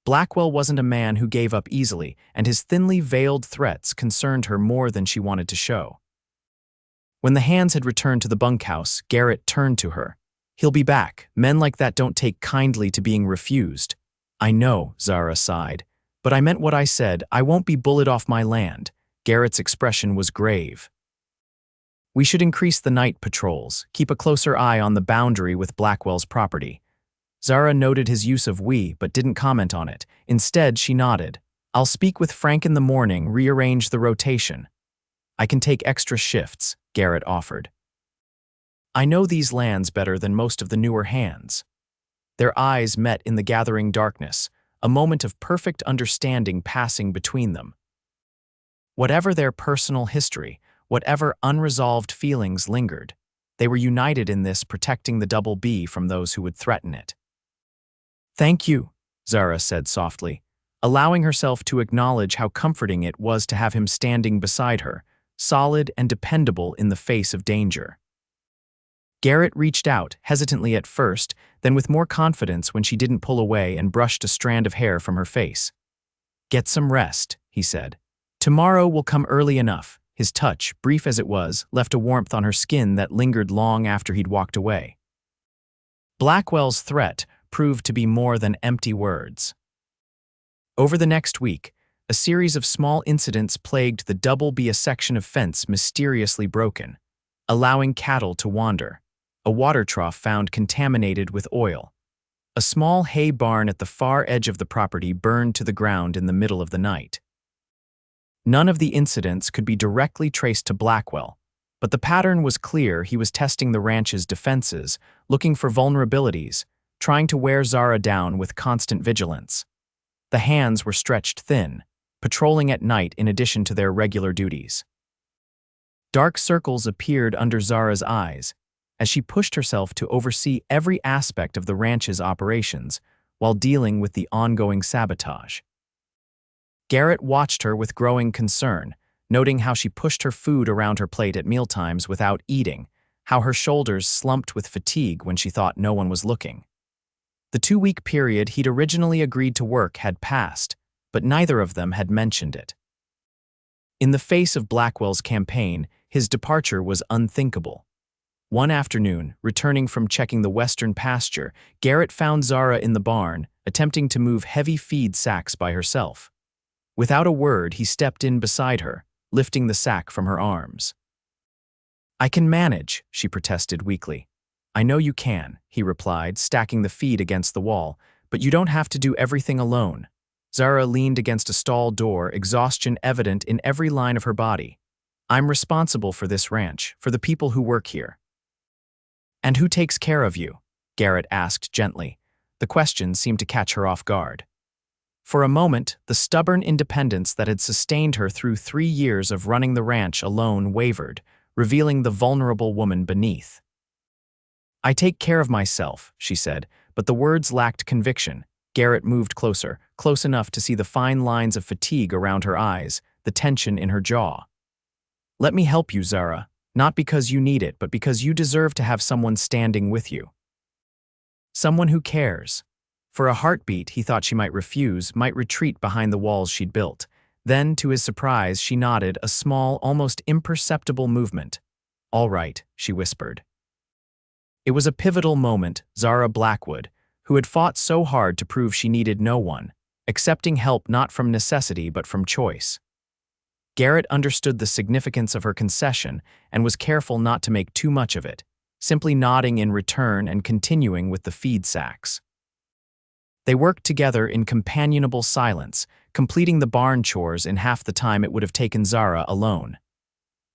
Blackwell wasn't a man who gave up easily, and his thinly veiled threats concerned her more than she wanted to show. When the hands had returned to the bunkhouse, Garrett turned to her. He'll be back. Men like that don't take kindly to being refused. I know, Zara sighed. But I meant what I said. I won't be bullied off my land. Garrett's expression was grave. We should increase the night patrols, keep a closer eye on the boundary with Blackwell's property. Zara noted his use of we, but didn't comment on it. Instead, she nodded. I'll speak with Frank in the morning, rearrange the rotation. I can take extra shifts, Garrett offered. I know these lands better than most of the newer hands. Their eyes met in the gathering darkness, a moment of perfect understanding passing between them. Whatever their personal history, whatever unresolved feelings lingered, they were united in this, protecting the Double B from those who would threaten it. Thank you, Zara said softly, allowing herself to acknowledge how comforting it was to have him standing beside her, solid and dependable in the face of danger. Garrett reached out, hesitantly at first, then with more confidence when she didn't pull away and brushed a strand of hair from her face. Get some rest, he said. Tomorrow will come early enough. His touch, brief as it was, left a warmth on her skin that lingered long after he'd walked away. Blackwell's threat proved to be more than empty words. Over the next week, a series of small incidents plagued the double-B section of fence mysteriously broken, allowing cattle to wander, a water trough found contaminated with oil, a small hay barn at the far edge of the property burned to the ground in the middle of the night. None of the incidents could be directly traced to Blackwell, but the pattern was clear. He was testing the ranch's defenses, looking for vulnerabilities, trying to wear Zara down with constant vigilance. The hands were stretched thin, patrolling at night in addition to their regular duties. Dark circles appeared under Zara's eyes as she pushed herself to oversee every aspect of the ranch's operations while dealing with the ongoing sabotage. Garrett watched her with growing concern, noting how she pushed her food around her plate at mealtimes without eating, how her shoulders slumped with fatigue when she thought no one was looking. The 2-week period he'd originally agreed to work had passed, but neither of them had mentioned it. In the face of Blackwell's campaign, his departure was unthinkable. One afternoon, returning from checking the western pasture, Garrett found Zara in the barn, attempting to move heavy feed sacks by herself. Without a word, he stepped in beside her, lifting the sack from her arms. "I can manage," she protested weakly. "I know you can," he replied, stacking the feed against the wall, "but you don't have to do everything alone." Zara leaned against a stall door, exhaustion evident in every line of her body. "I'm responsible for this ranch, for the people who work here." "And who takes care of you?" Garrett asked gently. The question seemed to catch her off guard. For a moment, the stubborn independence that had sustained her through 3 years of running the ranch alone wavered, revealing the vulnerable woman beneath. "I take care of myself," she said, but the words lacked conviction. Garrett moved closer, close enough to see the fine lines of fatigue around her eyes, the tension in her jaw. "Let me help you, Zara, not because you need it, but because you deserve to have someone standing with you. Someone who cares." For a heartbeat, he thought she might refuse, might retreat behind the walls she'd built. Then, to his surprise, she nodded, a small, almost imperceptible movement. "All right," she whispered. It was a pivotal moment. Zara Blackwood, who had fought so hard to prove she needed no one, accepting help not from necessity but from choice. Garrett understood the significance of her concession and was careful not to make too much of it, simply nodding in return and continuing with the feed sacks. They worked together in companionable silence, completing the barn chores in half the time it would have taken Zara alone.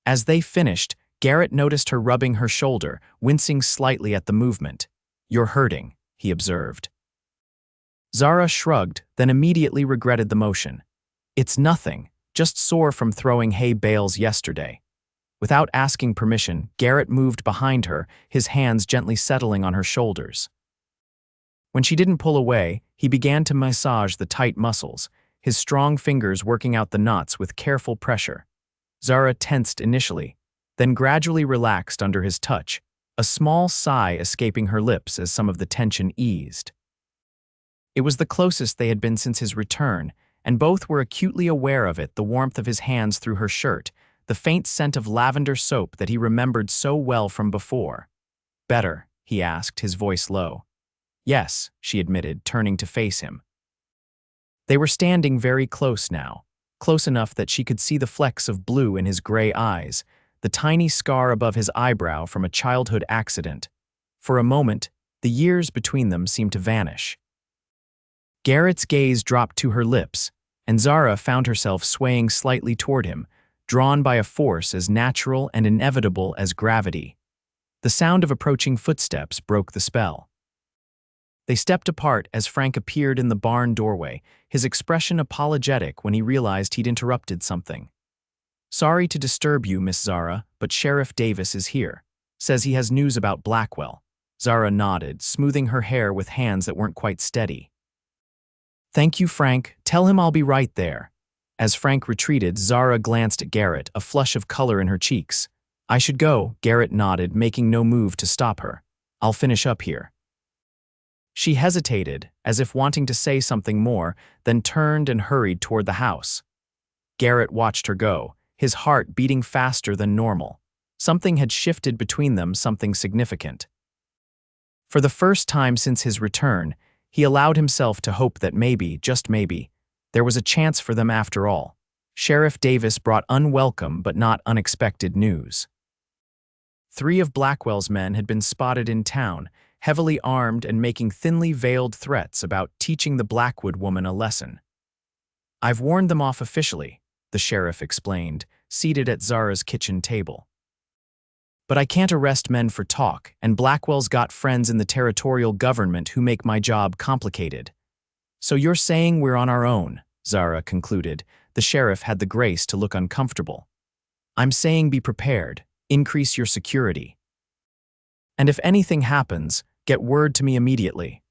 As they finished, Garrett noticed her rubbing her shoulder, wincing slightly at the movement. "You're hurting," he observed. Zara shrugged, then immediately regretted the motion. "It's nothing, just sore from throwing hay bales yesterday." Without asking permission, Garrett moved behind her, his hands gently settling on her shoulders. When she didn't pull away, he began to massage the tight muscles, his strong fingers working out the knots with careful pressure. Zara tensed initially, then gradually relaxed under his touch, a small sigh escaping her lips as some of the tension eased. It was the closest they had been since his return, and both were acutely aware of it, the warmth of his hands through her shirt, the faint scent of lavender soap that he remembered so well from before. "Better?" he asked, his voice low. "Yes," she admitted, turning to face him. They were standing very close now, close enough that she could see the flecks of blue in his gray eyes, the tiny scar above his eyebrow from a childhood accident. For a moment, the years between them seemed to vanish. Garrett's gaze dropped to her lips, and Zara found herself swaying slightly toward him, drawn by a force as natural and inevitable as gravity. The sound of approaching footsteps broke the spell. They stepped apart as Frank appeared in the barn doorway, his expression apologetic when he realized he'd interrupted something. "Sorry to disturb you, Miss Zara, but Sheriff Davis is here. Says he has news about Blackwell." Zara nodded, smoothing her hair with hands that weren't quite steady. "Thank you, Frank. Tell him I'll be right there." As Frank retreated, Zara glanced at Garrett, a flush of color in her cheeks. "I should go," Garrett nodded, making no move to stop her. "I'll finish up here." She hesitated, as if wanting to say something more, then turned and hurried toward the house. Garrett watched her go, his heart beating faster than normal. Something had shifted between them, something significant. For the first time since his return, he allowed himself to hope that maybe, just maybe, there was a chance for them after all. Sheriff Davis brought unwelcome but not unexpected news. 3 of Blackwell's men had been spotted in town, heavily armed and making thinly veiled threats about teaching the Blackwood woman a lesson. "I've warned them off officially," the sheriff explained, seated at Zara's kitchen table. "But I can't arrest men for talk, and Blackwell's got friends in the territorial government who make my job complicated." "So you're saying we're on our own," Zara concluded. The sheriff had the grace to look uncomfortable. "I'm saying be prepared, increase your security. And if anything happens, get word to me immediately."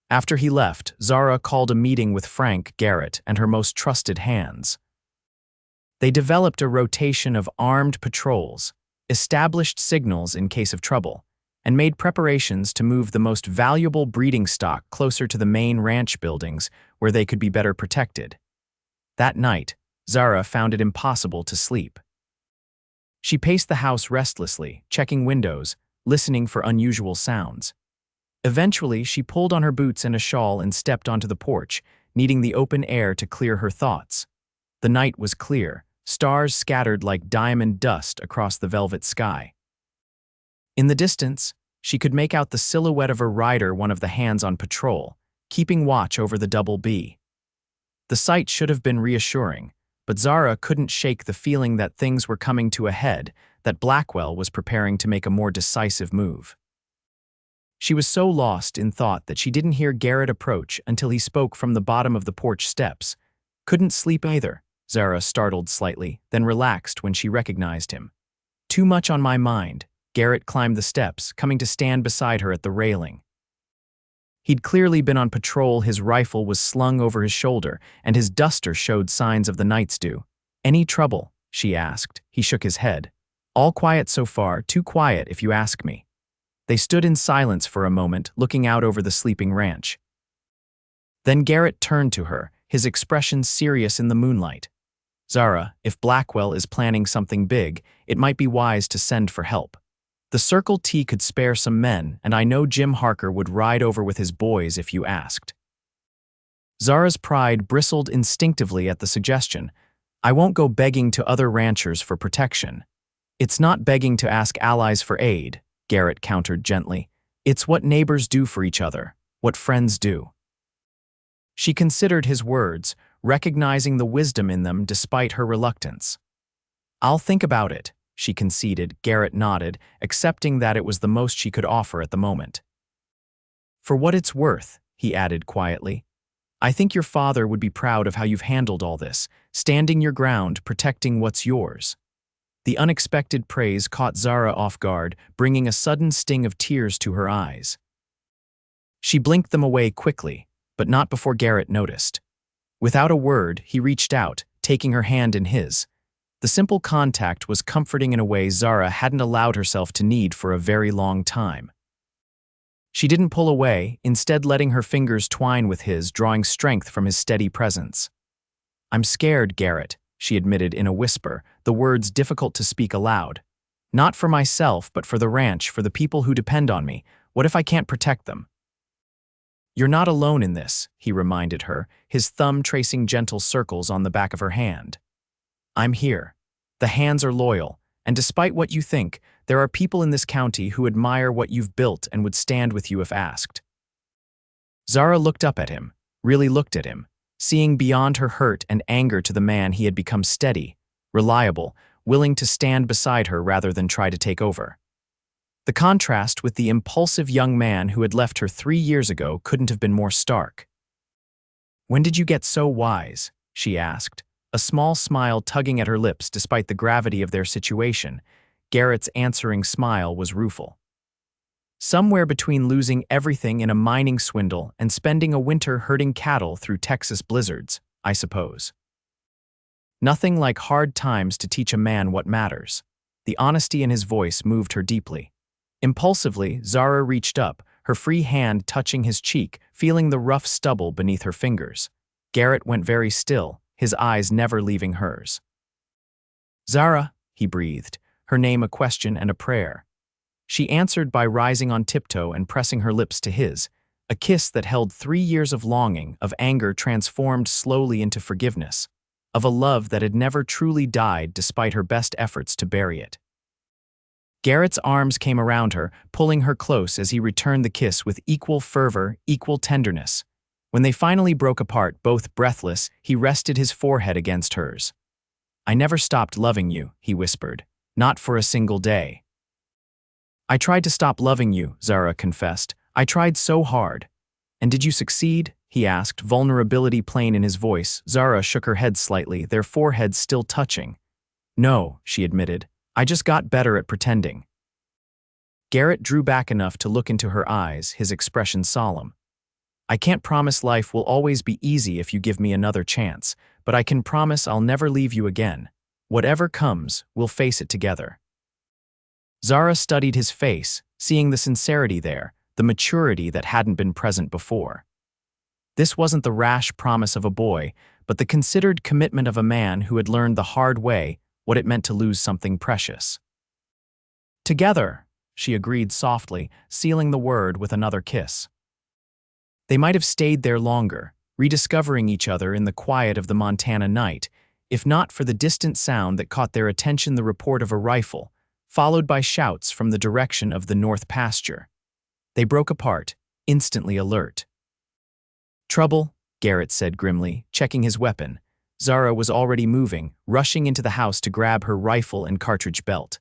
After he left, Zara called a meeting with Frank, Garrett, and her most trusted hands. They developed a rotation of armed patrols, established signals in case of trouble, and made preparations to move the most valuable breeding stock closer to the main ranch buildings where they could be better protected. That night, Zara found it impossible to sleep. She paced the house restlessly, checking windows, listening for unusual sounds. Eventually, she pulled on her boots and a shawl and stepped onto the porch, needing the open air to clear her thoughts. The night was clear, stars scattered like diamond dust across the velvet sky. In the distance, she could make out the silhouette of a rider, one of the hands on patrol, keeping watch over the Double B. The sight should have been reassuring, but Zara couldn't shake the feeling that things were coming to a head, that Blackwell was preparing to make a more decisive move. She was so lost in thought that she didn't hear Garrett approach until he spoke from the bottom of the porch steps. "Couldn't sleep either," Zara startled slightly, then relaxed when she recognized him. "Too much on my mind." Garrett climbed the steps, coming to stand beside her at the railing. He'd clearly been on patrol, his rifle was slung over his shoulder, and his duster showed signs of the night's dew. "Any trouble?" she asked. He shook his head. "All quiet so far, too quiet if you ask me." They stood in silence for a moment, looking out over the sleeping ranch. Then Garrett turned to her, his expression serious in the moonlight. "Zara, if Blackwell is planning something big, it might be wise to send for help. The Circle T could spare some men, and I know Jim Harker would ride over with his boys if you asked." Zara's pride bristled instinctively at the suggestion. "I won't go begging to other ranchers for protection." "It's not begging to ask allies for aid," Garrett countered gently. "It's what neighbors do for each other, what friends do." She considered his words, recognizing the wisdom in them despite her reluctance. "I'll think about it," she conceded. Garrett nodded, accepting that it was the most she could offer at the moment. "For what it's worth," he added quietly, "I think your father would be proud of how you've handled all this, standing your ground, protecting what's yours." The unexpected praise caught Zara off guard, bringing a sudden sting of tears to her eyes. She blinked them away quickly, but not before Garrett noticed. Without a word, he reached out, taking her hand in his. The simple contact was comforting in a way Zara hadn't allowed herself to need for a very long time. She didn't pull away, instead letting her fingers twine with his, drawing strength from his steady presence. "I'm scared, Garrett," she admitted in a whisper, the words difficult to speak aloud. "Not for myself, but for the ranch, for the people who depend on me. What if I can't protect them?" "You're not alone in this," he reminded her, his thumb tracing gentle circles on the back of her hand. "I'm here. The hands are loyal, and despite what you think, there are people in this county who admire what you've built and would stand with you if asked." Zara looked up at him, really looked at him, seeing beyond her hurt and anger to the man he had become: steady, reliable, willing to stand beside her rather than try to take over. The contrast with the impulsive young man who had left her 3 years ago couldn't have been more stark. "When did you get so wise?" she asked, a small smile tugging at her lips despite the gravity of their situation. Garrett's answering smile was rueful. "Somewhere between losing everything in a mining swindle and spending a winter herding cattle through Texas blizzards, I suppose. Nothing like hard times to teach a man what matters." The honesty in his voice moved her deeply. Impulsively, Zara reached up, her free hand touching his cheek, feeling the rough stubble beneath her fingers. Garrett went very still, his eyes never leaving hers. "Zara," he breathed, her name a question and a prayer. She answered by rising on tiptoe and pressing her lips to his, a kiss that held 3 years of longing, of anger transformed slowly into forgiveness, of a love that had never truly died despite her best efforts to bury it. Garrett's arms came around her, pulling her close as he returned the kiss with equal fervor, equal tenderness. When they finally broke apart, both breathless, he rested his forehead against hers. "I never stopped loving you," he whispered, "not for a single day." "I tried to stop loving you," Zara confessed. "I tried so hard." "And did you succeed?" he asked, vulnerability plain in his voice. Zara shook her head slightly, their foreheads still touching. "No," she admitted. "I just got better at pretending." Garrett drew back enough to look into her eyes, his expression solemn. "I can't promise life will always be easy if you give me another chance, but I can promise I'll never leave you again. Whatever comes, we'll face it together." Zara studied his face, seeing the sincerity there, the maturity that hadn't been present before. This wasn't the rash promise of a boy, but the considered commitment of a man who had learned the hard way what it meant to lose something precious. "Together," she agreed softly, sealing the word with another kiss. They might have stayed there longer, rediscovering each other in the quiet of the Montana night, if not for the distant sound that caught their attention, the report of a rifle, followed by shouts from the direction of the north pasture. They broke apart, instantly alert. "Trouble," Garrett said grimly, checking his weapon. Zara was already moving, rushing into the house to grab her rifle and cartridge belt.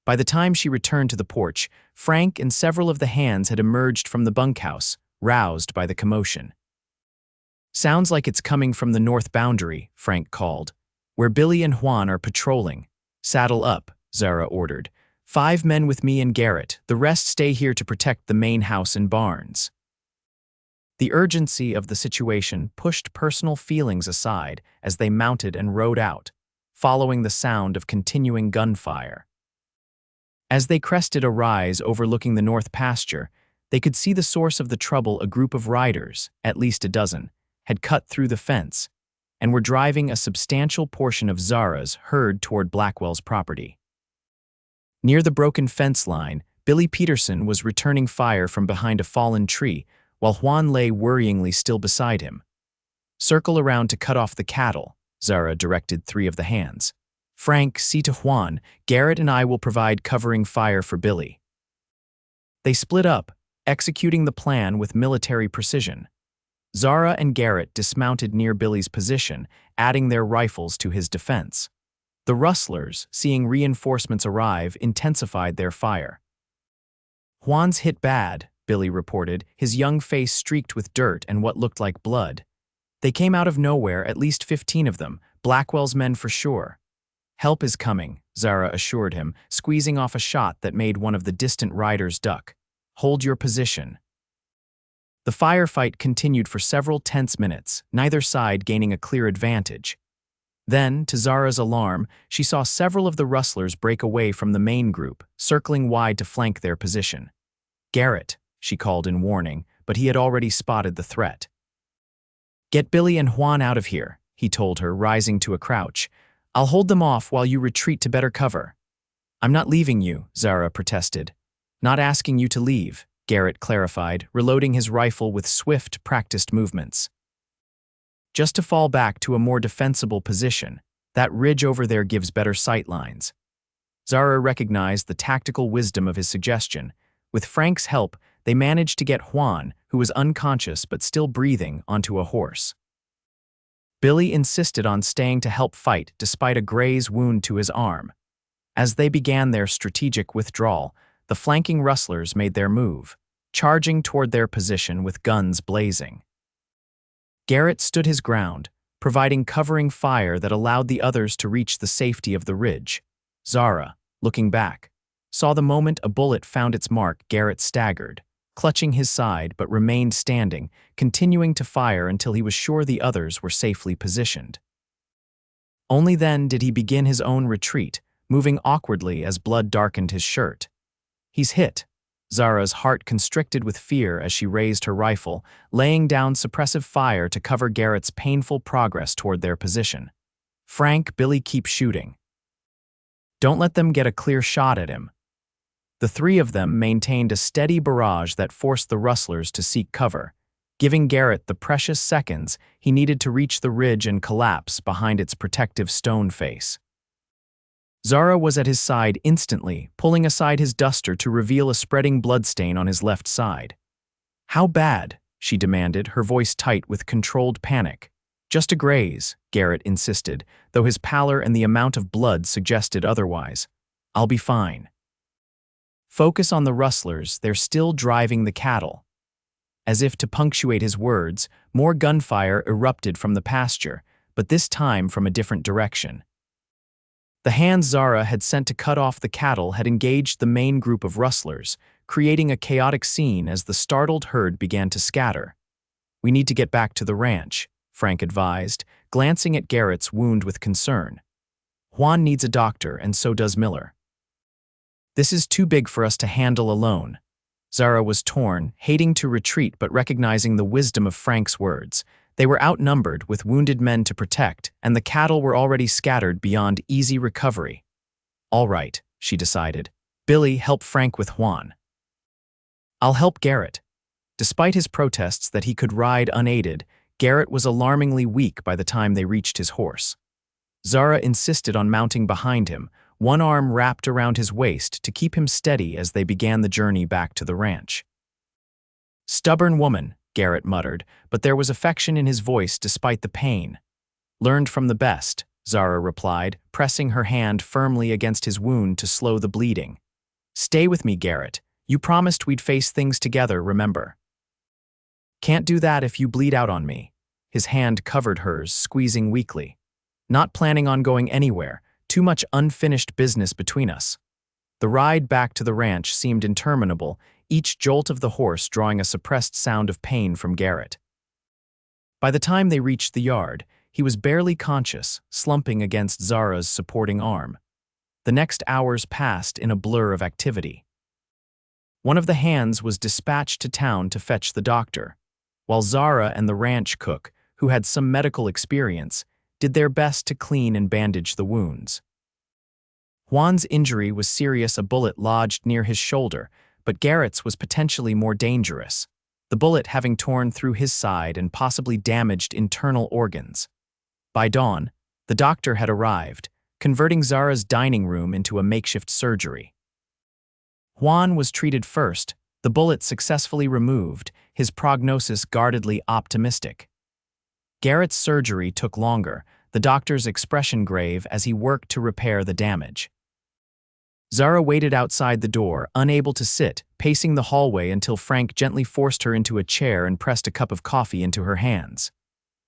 By the time she returned to the porch, Frank and several of the hands had emerged from the bunkhouse, roused by the commotion. "Sounds like it's coming from the north boundary," Frank called, "where Billy and Juan are patrolling." "Saddle up," Zara ordered. "5 men with me and Garrett, the rest stay here to protect the main house and barns." The urgency of the situation pushed personal feelings aside as they mounted and rode out, following the sound of continuing gunfire. As they crested a rise overlooking the north pasture, they could see the source of the trouble. A group of riders, at least a dozen, had cut through the fence and were driving a substantial portion of Zara's herd toward Blackwell's property. Near the broken fence line, Billy Peterson was returning fire from behind a fallen tree, while Juan lay worryingly still beside him. "Circle around to cut off the cattle," Zara directed 3 of the hands. "Frank, see to Juan. Garrett and I will provide covering fire for Billy." They split up, executing the plan with military precision. Zara and Garrett dismounted near Billy's position, adding their rifles to his defense. The rustlers, seeing reinforcements arrive, intensified their fire. "Juan's hit bad," Billy reported, his young face streaked with dirt and what looked like blood. "They came out of nowhere, at least 15 of them, Blackwell's men for sure." "Help is coming," Zara assured him, squeezing off a shot that made one of the distant riders duck. "Hold your position." The firefight continued for several tense minutes, neither side gaining a clear advantage. Then, to Zara's alarm, she saw several of the rustlers break away from the main group, circling wide to flank their position. "Garrett," she called in warning, but he had already spotted the threat. "Get Billy and Juan out of here," he told her, rising to a crouch. "I'll hold them off while you retreat to better cover." "I'm not leaving you," Zara protested. "Not asking you to leave," Garrett clarified, reloading his rifle with swift, practiced movements. "Just to fall back to a more defensible position. That ridge over there gives better sight lines." Zara recognized the tactical wisdom of his suggestion. With Frank's help, they managed to get Juan, who was unconscious but still breathing, onto a horse. Billy insisted on staying to help fight despite a graze wound to his arm. As they began their strategic withdrawal, the flanking rustlers made their move, charging toward their position with guns blazing. Garrett stood his ground, providing covering fire that allowed the others to reach the safety of the ridge. Zara, looking back, saw the moment a bullet found its mark. Garrett staggered, clutching his side, but remained standing, continuing to fire until he was sure the others were safely positioned. Only then did he begin his own retreat, moving awkwardly as blood darkened his shirt. "He's hit." Zara's heart constricted with fear as she raised her rifle, laying down suppressive fire to cover Garrett's painful progress toward their position. "Frank, Billy, keep shooting." Don't let them get a clear shot at him. The three of them maintained a steady barrage that forced the rustlers to seek cover, giving Garrett the precious seconds he needed to reach the ridge and collapse behind its protective stone face. Zara was at his side instantly, pulling aside his duster to reveal a spreading bloodstain on his left side. "How bad?" she demanded, her voice tight with controlled panic. "Just a graze," Garrett insisted, though his pallor and the amount of blood suggested otherwise. "I'll be fine." Focus on the rustlers, they're still driving the cattle. As if to punctuate his words, more gunfire erupted from the pasture, but this time from a different direction. The hands Zara had sent to cut off the cattle had engaged the main group of rustlers, creating a chaotic scene as the startled herd began to scatter. "We need to get back to the ranch," Frank advised, glancing at Garrett's wound with concern. "Juan needs a doctor, and so does Miller." "This is too big for us to handle alone." Zara was torn, hating to retreat but recognizing the wisdom of Frank's words. They were outnumbered, with wounded men to protect, and the cattle were already scattered beyond easy recovery. "All right," she decided. "Billy, help Frank with Juan." "I'll help Garrett." Despite his protests that he could ride unaided, Garrett was alarmingly weak by the time they reached his horse. Zara insisted on mounting behind him, one arm wrapped around his waist to keep him steady as they began the journey back to the ranch. "Stubborn woman," Garrett muttered, but there was affection in his voice despite the pain. "Learned from the best," Zara replied, pressing her hand firmly against his wound to slow the bleeding. "Stay with me, Garrett. You promised we'd face things together, remember?" "Can't do that if you bleed out on me." His hand covered hers, squeezing weakly. "Not planning on going anywhere. Too much unfinished business between us." The ride back to the ranch seemed interminable, each jolt of the horse drawing a suppressed sound of pain from Garrett. By the time they reached the yard, he was barely conscious, slumping against Zara's supporting arm. The next hours passed in a blur of activity. One of the hands was dispatched to town to fetch the doctor, while Zara and the ranch cook, who had some medical experience, did their best to clean and bandage the wounds. Juan's injury was serious, a bullet lodged near his shoulder, but Garrett's was potentially more dangerous, the bullet having torn through his side and possibly damaged internal organs. By dawn, the doctor had arrived, converting Zara's dining room into a makeshift surgery. Juan was treated first, the bullet successfully removed, his prognosis guardedly optimistic. Garrett's surgery took longer, the doctor's expression grave as he worked to repair the damage. Zara waited outside the door, unable to sit, pacing the hallway until Frank gently forced her into a chair and pressed a cup of coffee into her hands.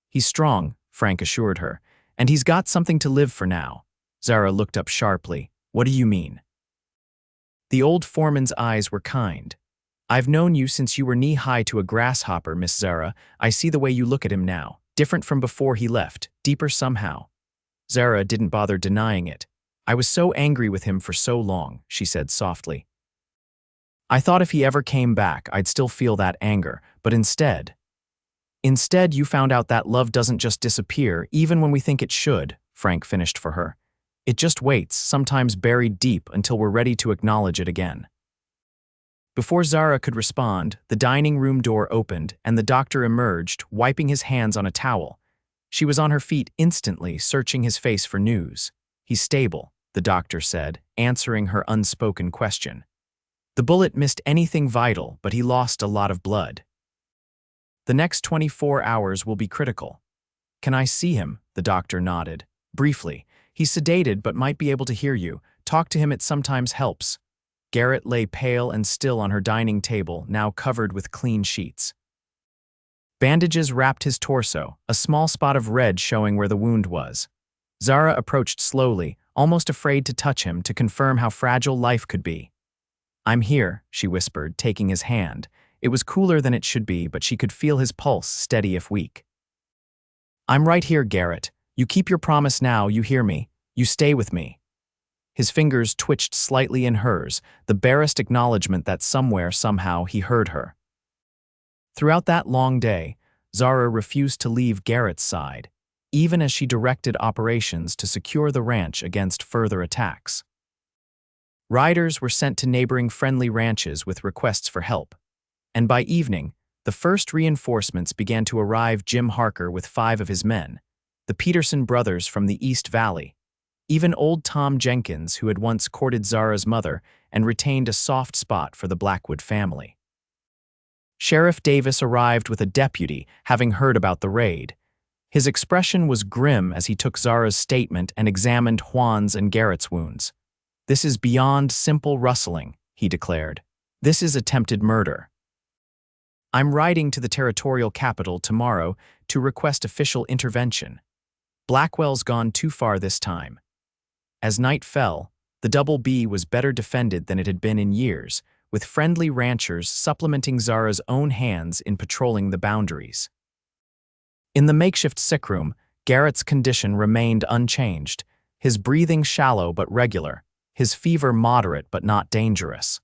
"He's strong," Frank assured her, "and he's got something to live for now." Zara looked up sharply. "What do you mean?" The old foreman's eyes were kind. "I've known you since you were knee-high to a grasshopper, Miss Zara. I see the way you look at him now. Different from before he left, deeper somehow." Zara didn't bother denying it. "I was so angry with him for so long," she said softly. "I thought if he ever came back, I'd still feel that anger, but instead you found out that love doesn't just disappear, even when we think it should," Frank finished for her. "It just waits, sometimes buried deep, until we're ready to acknowledge it again." Before Zara could respond, the dining room door opened and the doctor emerged, wiping his hands on a towel. She was on her feet instantly, searching his face for news. "He's stable," the doctor said, answering her unspoken question. "The bullet missed anything vital, but he lost a lot of blood. The next 24 hours will be critical." "Can I see him?" the doctor nodded. "Briefly. He's sedated but might be able to hear you. Talk to him, it sometimes helps." Garrett lay pale and still on her dining table, now covered with clean sheets. Bandages wrapped his torso, a small spot of red showing where the wound was. Zara approached slowly, almost afraid to touch him, to confirm how fragile life could be. "I'm here," she whispered, taking his hand. It was cooler than it should be, but she could feel his pulse, steady if weak. "I'm right here, Garrett. You keep your promise now, you hear me? You stay with me." His fingers twitched slightly in hers, the barest acknowledgement that somewhere, somehow, he heard her. Throughout that long day, Zara refused to leave Garrett's side, even as she directed operations to secure the ranch against further attacks. Riders were sent to neighboring friendly ranches with requests for help. And by evening, the first reinforcements began to arrive. Jim Harker with 5 of his men, the Peterson brothers from the East Valley, even old Tom Jenkins, who had once courted Zara's mother and retained a soft spot for the Blackwood family. Sheriff Davis arrived with a deputy, having heard about the raid. His expression was grim as he took Zara's statement and examined Juan's and Garrett's wounds. "This is beyond simple rustling," he declared. "This is attempted murder. I'm riding to the territorial capital tomorrow to request official intervention. Blackwell's gone too far this time." As night fell, the Double B was better defended than it had been in years, with friendly ranchers supplementing Zara's own hands in patrolling the boundaries. In the makeshift sickroom, Garrett's condition remained unchanged, his breathing shallow but regular, his fever moderate but not dangerous.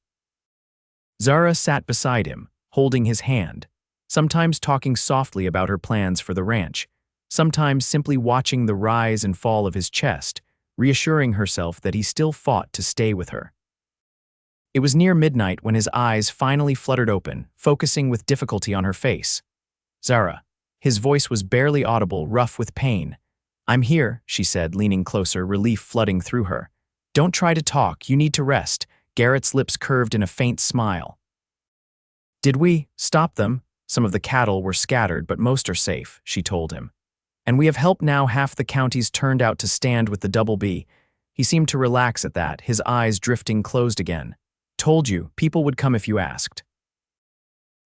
Zara sat beside him, holding his hand, sometimes talking softly about her plans for the ranch, sometimes simply watching the rise and fall of his chest, reassuring herself that he still fought to stay with her. It was near midnight when his eyes finally fluttered open, focusing with difficulty on her face. "Zara." His voice was barely audible, rough with pain. "I'm here," she said, leaning closer, relief flooding through her. "Don't try to talk, you need to rest." Garrett's lips curved in a faint smile. "Did we stop them? Some of the cattle were scattered, but most are safe," she told him. "And we have help now. Half the county's turned out to stand with the Double B." He seemed to relax at that, his eyes drifting closed again. "Told you, people would come if you asked."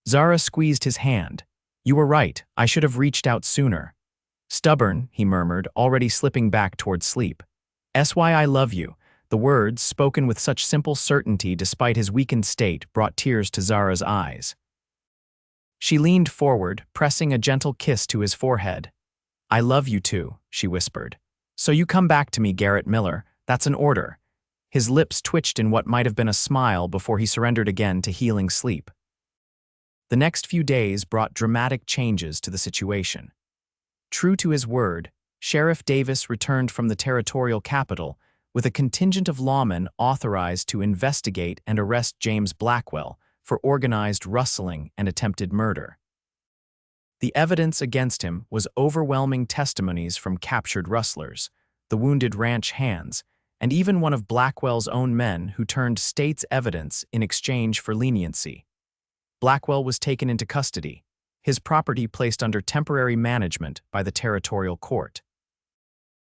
Zara squeezed his hand. "You were right, I should have reached out sooner." "Stubborn," he murmured, already slipping back toward sleep. "S why I love you." The words, spoken with such simple certainty despite his weakened state, brought tears to Zara's eyes. She leaned forward, pressing a gentle kiss to his forehead. "I love you too," she whispered. "So you come back to me, Garrett Miller. That's an order." His lips twitched in what might have been a smile before he surrendered again to healing sleep. The next few days brought dramatic changes to the situation. True to his word, Sheriff Davis returned from the territorial capital with a contingent of lawmen authorized to investigate and arrest James Blackwell for organized rustling and attempted murder. The evidence against him was overwhelming testimonies from captured rustlers, the wounded ranch hands, and even one of Blackwell's own men who turned state's evidence in exchange for leniency. Blackwell was taken into custody, his property placed under temporary management by the territorial court.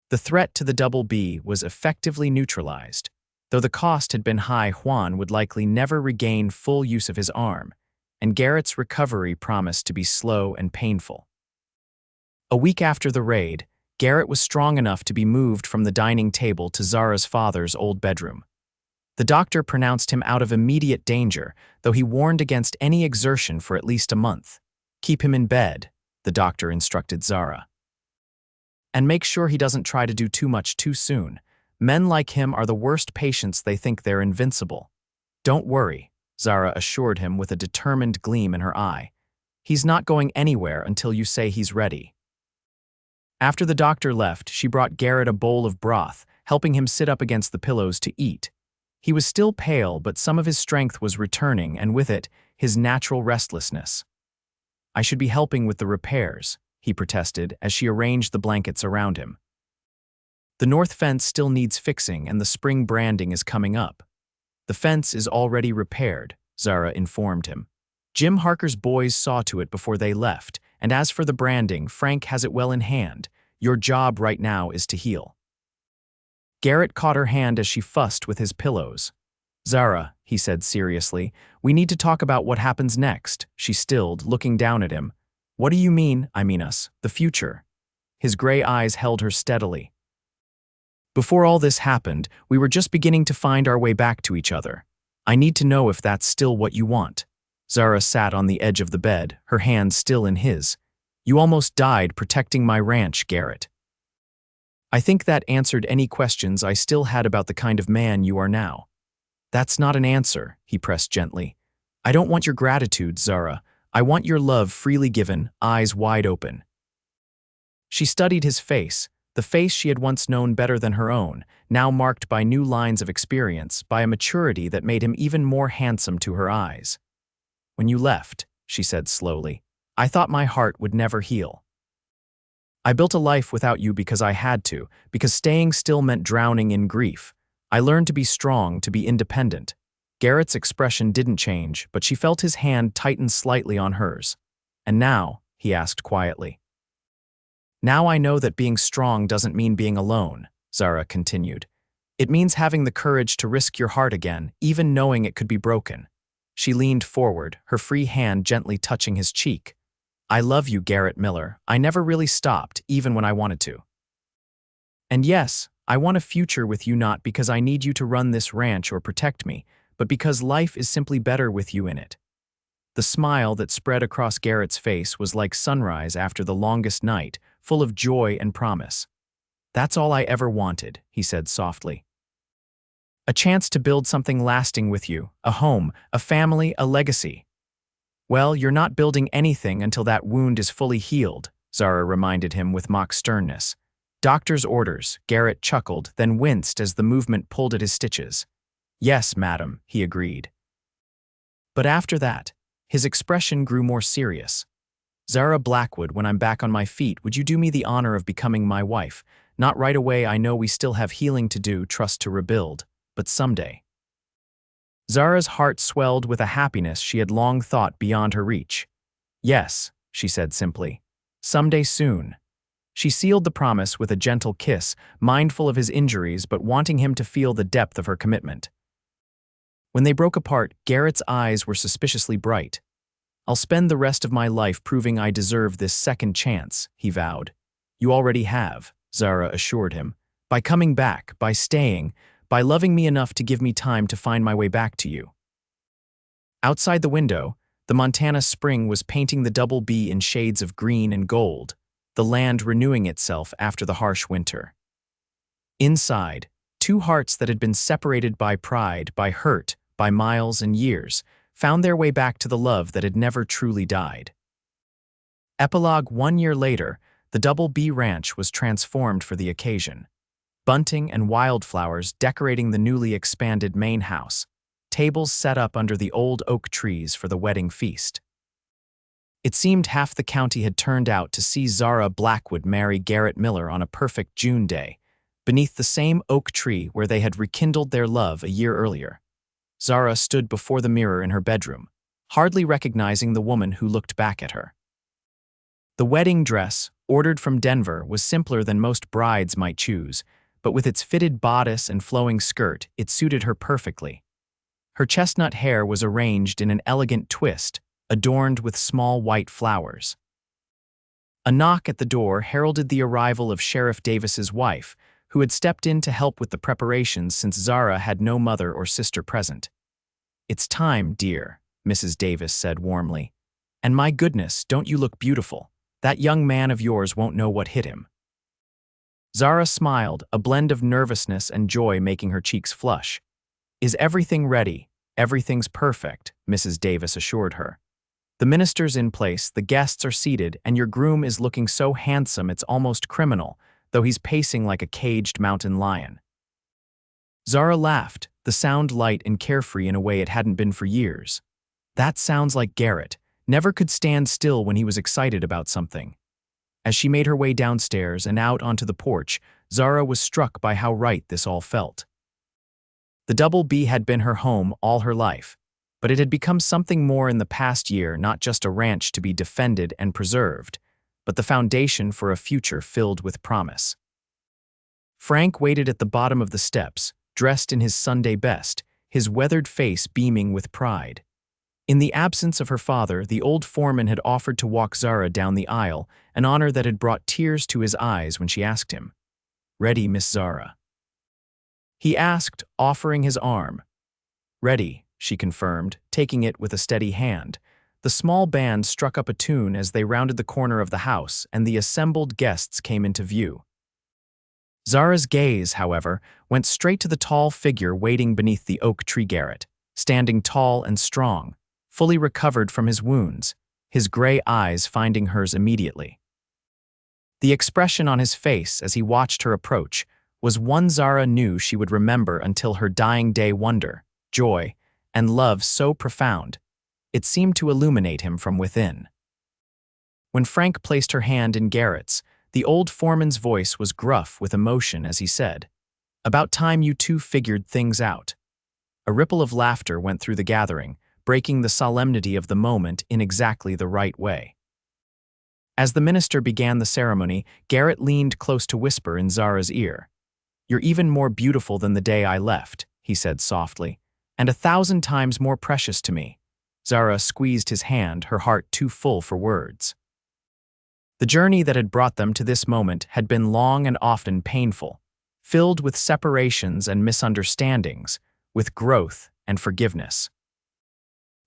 The threat to the Double B was effectively neutralized. Though the cost had been high, Juan would likely never regain full use of his arm, and Garrett's recovery promised to be slow and painful. A week after the raid, Garrett was strong enough to be moved from the dining table to Zara's father's old bedroom. The doctor pronounced him out of immediate danger, though he warned against any exertion for at least a month. "Keep him in bed," the doctor instructed Zara. "And make sure he doesn't try to do too much too soon. Men like him are the worst patients. They think they're invincible." "Don't worry," Zara assured him with a determined gleam in her eye. "He's not going anywhere until you say he's ready." After the doctor left, she brought Garrett a bowl of broth, helping him sit up against the pillows to eat. He was still pale, but some of his strength was returning, and with it, his natural restlessness. "I should be helping with the repairs," he protested as she arranged the blankets around him. "The north fence still needs fixing, and the spring branding is coming up." "The fence is already repaired," Zara informed him. "Jim Harker's boys saw to it before they left, and as for the branding, Frank has it well in hand. Your job right now is to heal." Garrett caught her hand as she fussed with his pillows. "Zara," he said seriously, "we need to talk about what happens next." She stilled, looking down at him. "What do you mean?" "I mean us, the future." His gray eyes held her steadily. "Before all this happened, we were just beginning to find our way back to each other. I need to know if that's still what you want." Zara sat on the edge of the bed, her hand still in his. "You almost died protecting my ranch, Garrett." "I think that answered any questions I still had about the kind of man you are now." "That's not an answer," he pressed gently. "I don't want your gratitude, Zara. I want your love freely given, eyes wide open." She studied his face, the face she had once known better than her own, now marked by new lines of experience, by a maturity that made him even more handsome to her eyes. "When you left," she said slowly, "I thought my heart would never heal. I built a life without you because I had to, because staying still meant drowning in grief. I learned to be strong, to be independent." Garrett's expression didn't change, but she felt his hand tighten slightly on hers. "And now," he asked quietly. "Now I know that being strong doesn't mean being alone," Zara continued. "It means having the courage to risk your heart again, even knowing it could be broken." She leaned forward, her free hand gently touching his cheek. "I love you, Garrett Miller. I never really stopped, even when I wanted to. And yes, I want a future with you, not because I need you to run this ranch or protect me, but because life is simply better with you in it." The smile that spread across Garrett's face was like sunrise after the longest night, full of joy and promise. "That's all I ever wanted," he said softly. "A chance to build something lasting with you, a home, a family, a legacy." "Well, you're not building anything until that wound is fully healed," Zara reminded him with mock sternness. "Doctor's orders," Garrett chuckled, then winced as the movement pulled at his stitches. "Yes, madam," he agreed. But after that, his expression grew more serious. "Zara Blackwood, when I'm back on my feet, would you do me the honor of becoming my wife? Not right away, I know we still have healing to do, trust to rebuild, but someday." Zara's heart swelled with a happiness she had long thought beyond her reach. "Yes," she said simply. "Someday soon." She sealed the promise with a gentle kiss, mindful of his injuries but wanting him to feel the depth of her commitment. When they broke apart, Garrett's eyes were suspiciously bright. "I'll spend the rest of my life proving I deserve this second chance," he vowed. "You already have," Zara assured him. "By coming back, by staying, by loving me enough to give me time to find my way back to you." Outside the window, the Montana spring was painting the double B in shades of green and gold, the land renewing itself after the harsh winter. Inside, two hearts that had been separated by pride, by hurt, by miles and years, found their way back to the love that had never truly died. Epilogue: 1 year later, the Double B Ranch was transformed for the occasion. Bunting and wildflowers decorating the newly expanded main house, tables set up under the old oak trees for the wedding feast. It seemed half the county had turned out to see Zara Blackwood marry Garrett Miller on a perfect June day, beneath the same oak tree where they had rekindled their love a year earlier. Zara stood before the mirror in her bedroom, hardly recognizing the woman who looked back at her. The wedding dress, ordered from Denver, was simpler than most brides might choose, but with its fitted bodice and flowing skirt, it suited her perfectly. Her chestnut hair was arranged in an elegant twist, adorned with small white flowers. A knock at the door heralded the arrival of Sheriff Davis's wife, who had stepped in to help with the preparations since Zara had no mother or sister present. "It's time, dear," Mrs. Davis said warmly. "And my goodness, don't you look beautiful? That young man of yours won't know what hit him." Zara smiled, a blend of nervousness and joy making her cheeks flush. "Is everything ready? Everything's perfect," Mrs. Davis assured her. "The minister's in place, the guests are seated, and your groom is looking so handsome it's almost criminal, though he's pacing like a caged mountain lion." Zara laughed, the sound light and carefree in a way it hadn't been for years. That sounds like Garrett, never could stand still when he was excited about something. As she made her way downstairs and out onto the porch, Zara was struck by how right this all felt. The Double B had been her home all her life, but it had become something more in the past year, not just a ranch to be defended and preserved, but the foundation for a future filled with promise. Frank waited at the bottom of the steps, dressed in his Sunday best, his weathered face beaming with pride. In the absence of her father, the old foreman had offered to walk Zara down the aisle, an honor that had brought tears to his eyes when she asked him, "Ready, Miss Zara?" He asked, offering his arm. "Ready," she confirmed, taking it with a steady hand. The small band struck up a tune as they rounded the corner of the house, and the assembled guests came into view. Zara's gaze, however, went straight to the tall figure waiting beneath the oak tree. Garrett, standing tall and strong, fully recovered from his wounds, his gray eyes finding hers immediately. The expression on his face as he watched her approach was one Zara knew she would remember until her dying day: wonder, joy, and love so profound, it seemed to illuminate him from within. When Frank placed her hand in Garrett's, the old foreman's voice was gruff with emotion as he said, "About time you two figured things out." A ripple of laughter went through the gathering, breaking the solemnity of the moment in exactly the right way. As the minister began the ceremony, Garrett leaned close to whisper in Zara's ear. "You're even more beautiful than the day I left," he said softly, "and 1,000 times more precious to me." Zara squeezed his hand, her heart too full for words. The journey that had brought them to this moment had been long and often painful, filled with separations and misunderstandings, with growth and forgiveness.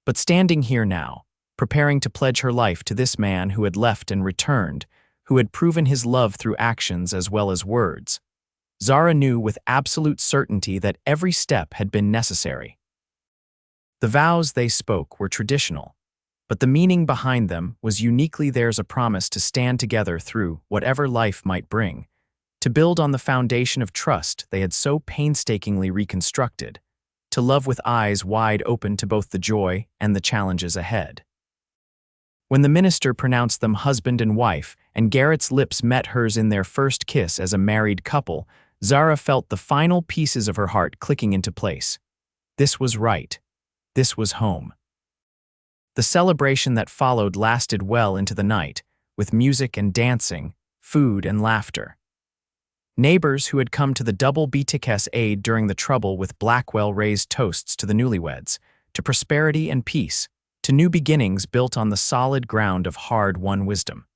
But standing here now, preparing to pledge her life to this man who had left and returned, who had proven his love through actions as well as words, Zara knew with absolute certainty that every step had been necessary. The vows they spoke were traditional, but the meaning behind them was uniquely theirs: a promise to stand together through whatever life might bring, to build on the foundation of trust they had so painstakingly reconstructed, to love with eyes wide open to both the joy and the challenges ahead. When the minister pronounced them husband and wife, and Garrett's lips met hers in their first kiss as a married couple, Zara felt the final pieces of her heart clicking into place. This was right. This was home. The celebration that followed lasted well into the night, with music and dancing, food and laughter. Neighbors who had come to the Double BTK's aid during the trouble with Blackwell raised toasts to the newlyweds, to prosperity and peace, to new beginnings built on the solid ground of hard-won wisdom.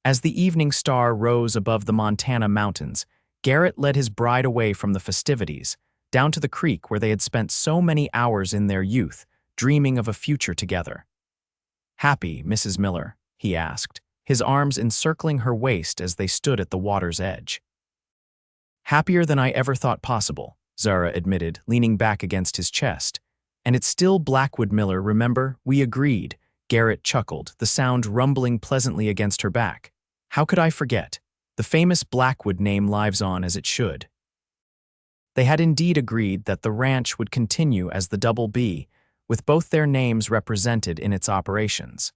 As the evening star rose above the Montana mountains, Garrett led his bride away from the festivities, down to the creek where they had spent so many hours in their youth, dreaming of a future together. "Happy, Mrs. Miller?" he asked, his arms encircling her waist as they stood at the water's edge. "Happier than I ever thought possible," Zara admitted, leaning back against his chest. "And it's still Blackwood Miller, remember? We agreed." Garrett chuckled, the sound rumbling pleasantly against her back. "How could I forget? The famous Blackwood name lives on as it should." They had indeed agreed that the ranch would continue as the Double B, with both their names represented in its operations.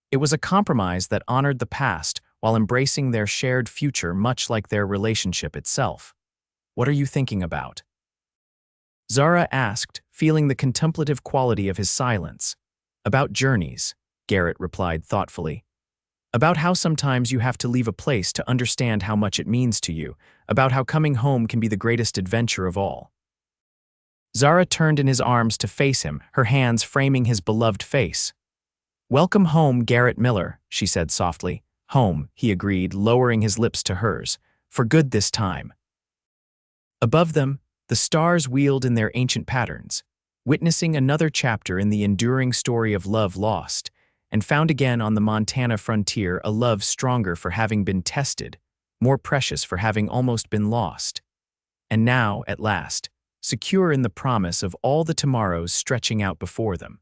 It was a compromise that honored the past while embracing their shared future, much like their relationship itself. "What are you thinking about?" Zara asked, feeling the contemplative quality of his silence. "About journeys," Garrett replied thoughtfully. "About how sometimes you have to leave a place to understand how much it means to you, about how coming home can be the greatest adventure of all." Zara turned in his arms to face him, her hands framing his beloved face. "Welcome home, Garrett Miller," she said softly. "Home," he agreed, lowering his lips to hers. "For good this time." Above them, the stars wheeled in their ancient patterns, witnessing another chapter in the enduring story of love lost, and found again on the Montana frontier, a love stronger for having been tested, more precious for having almost been lost. And now, at last, secure in the promise of all the tomorrows stretching out before them.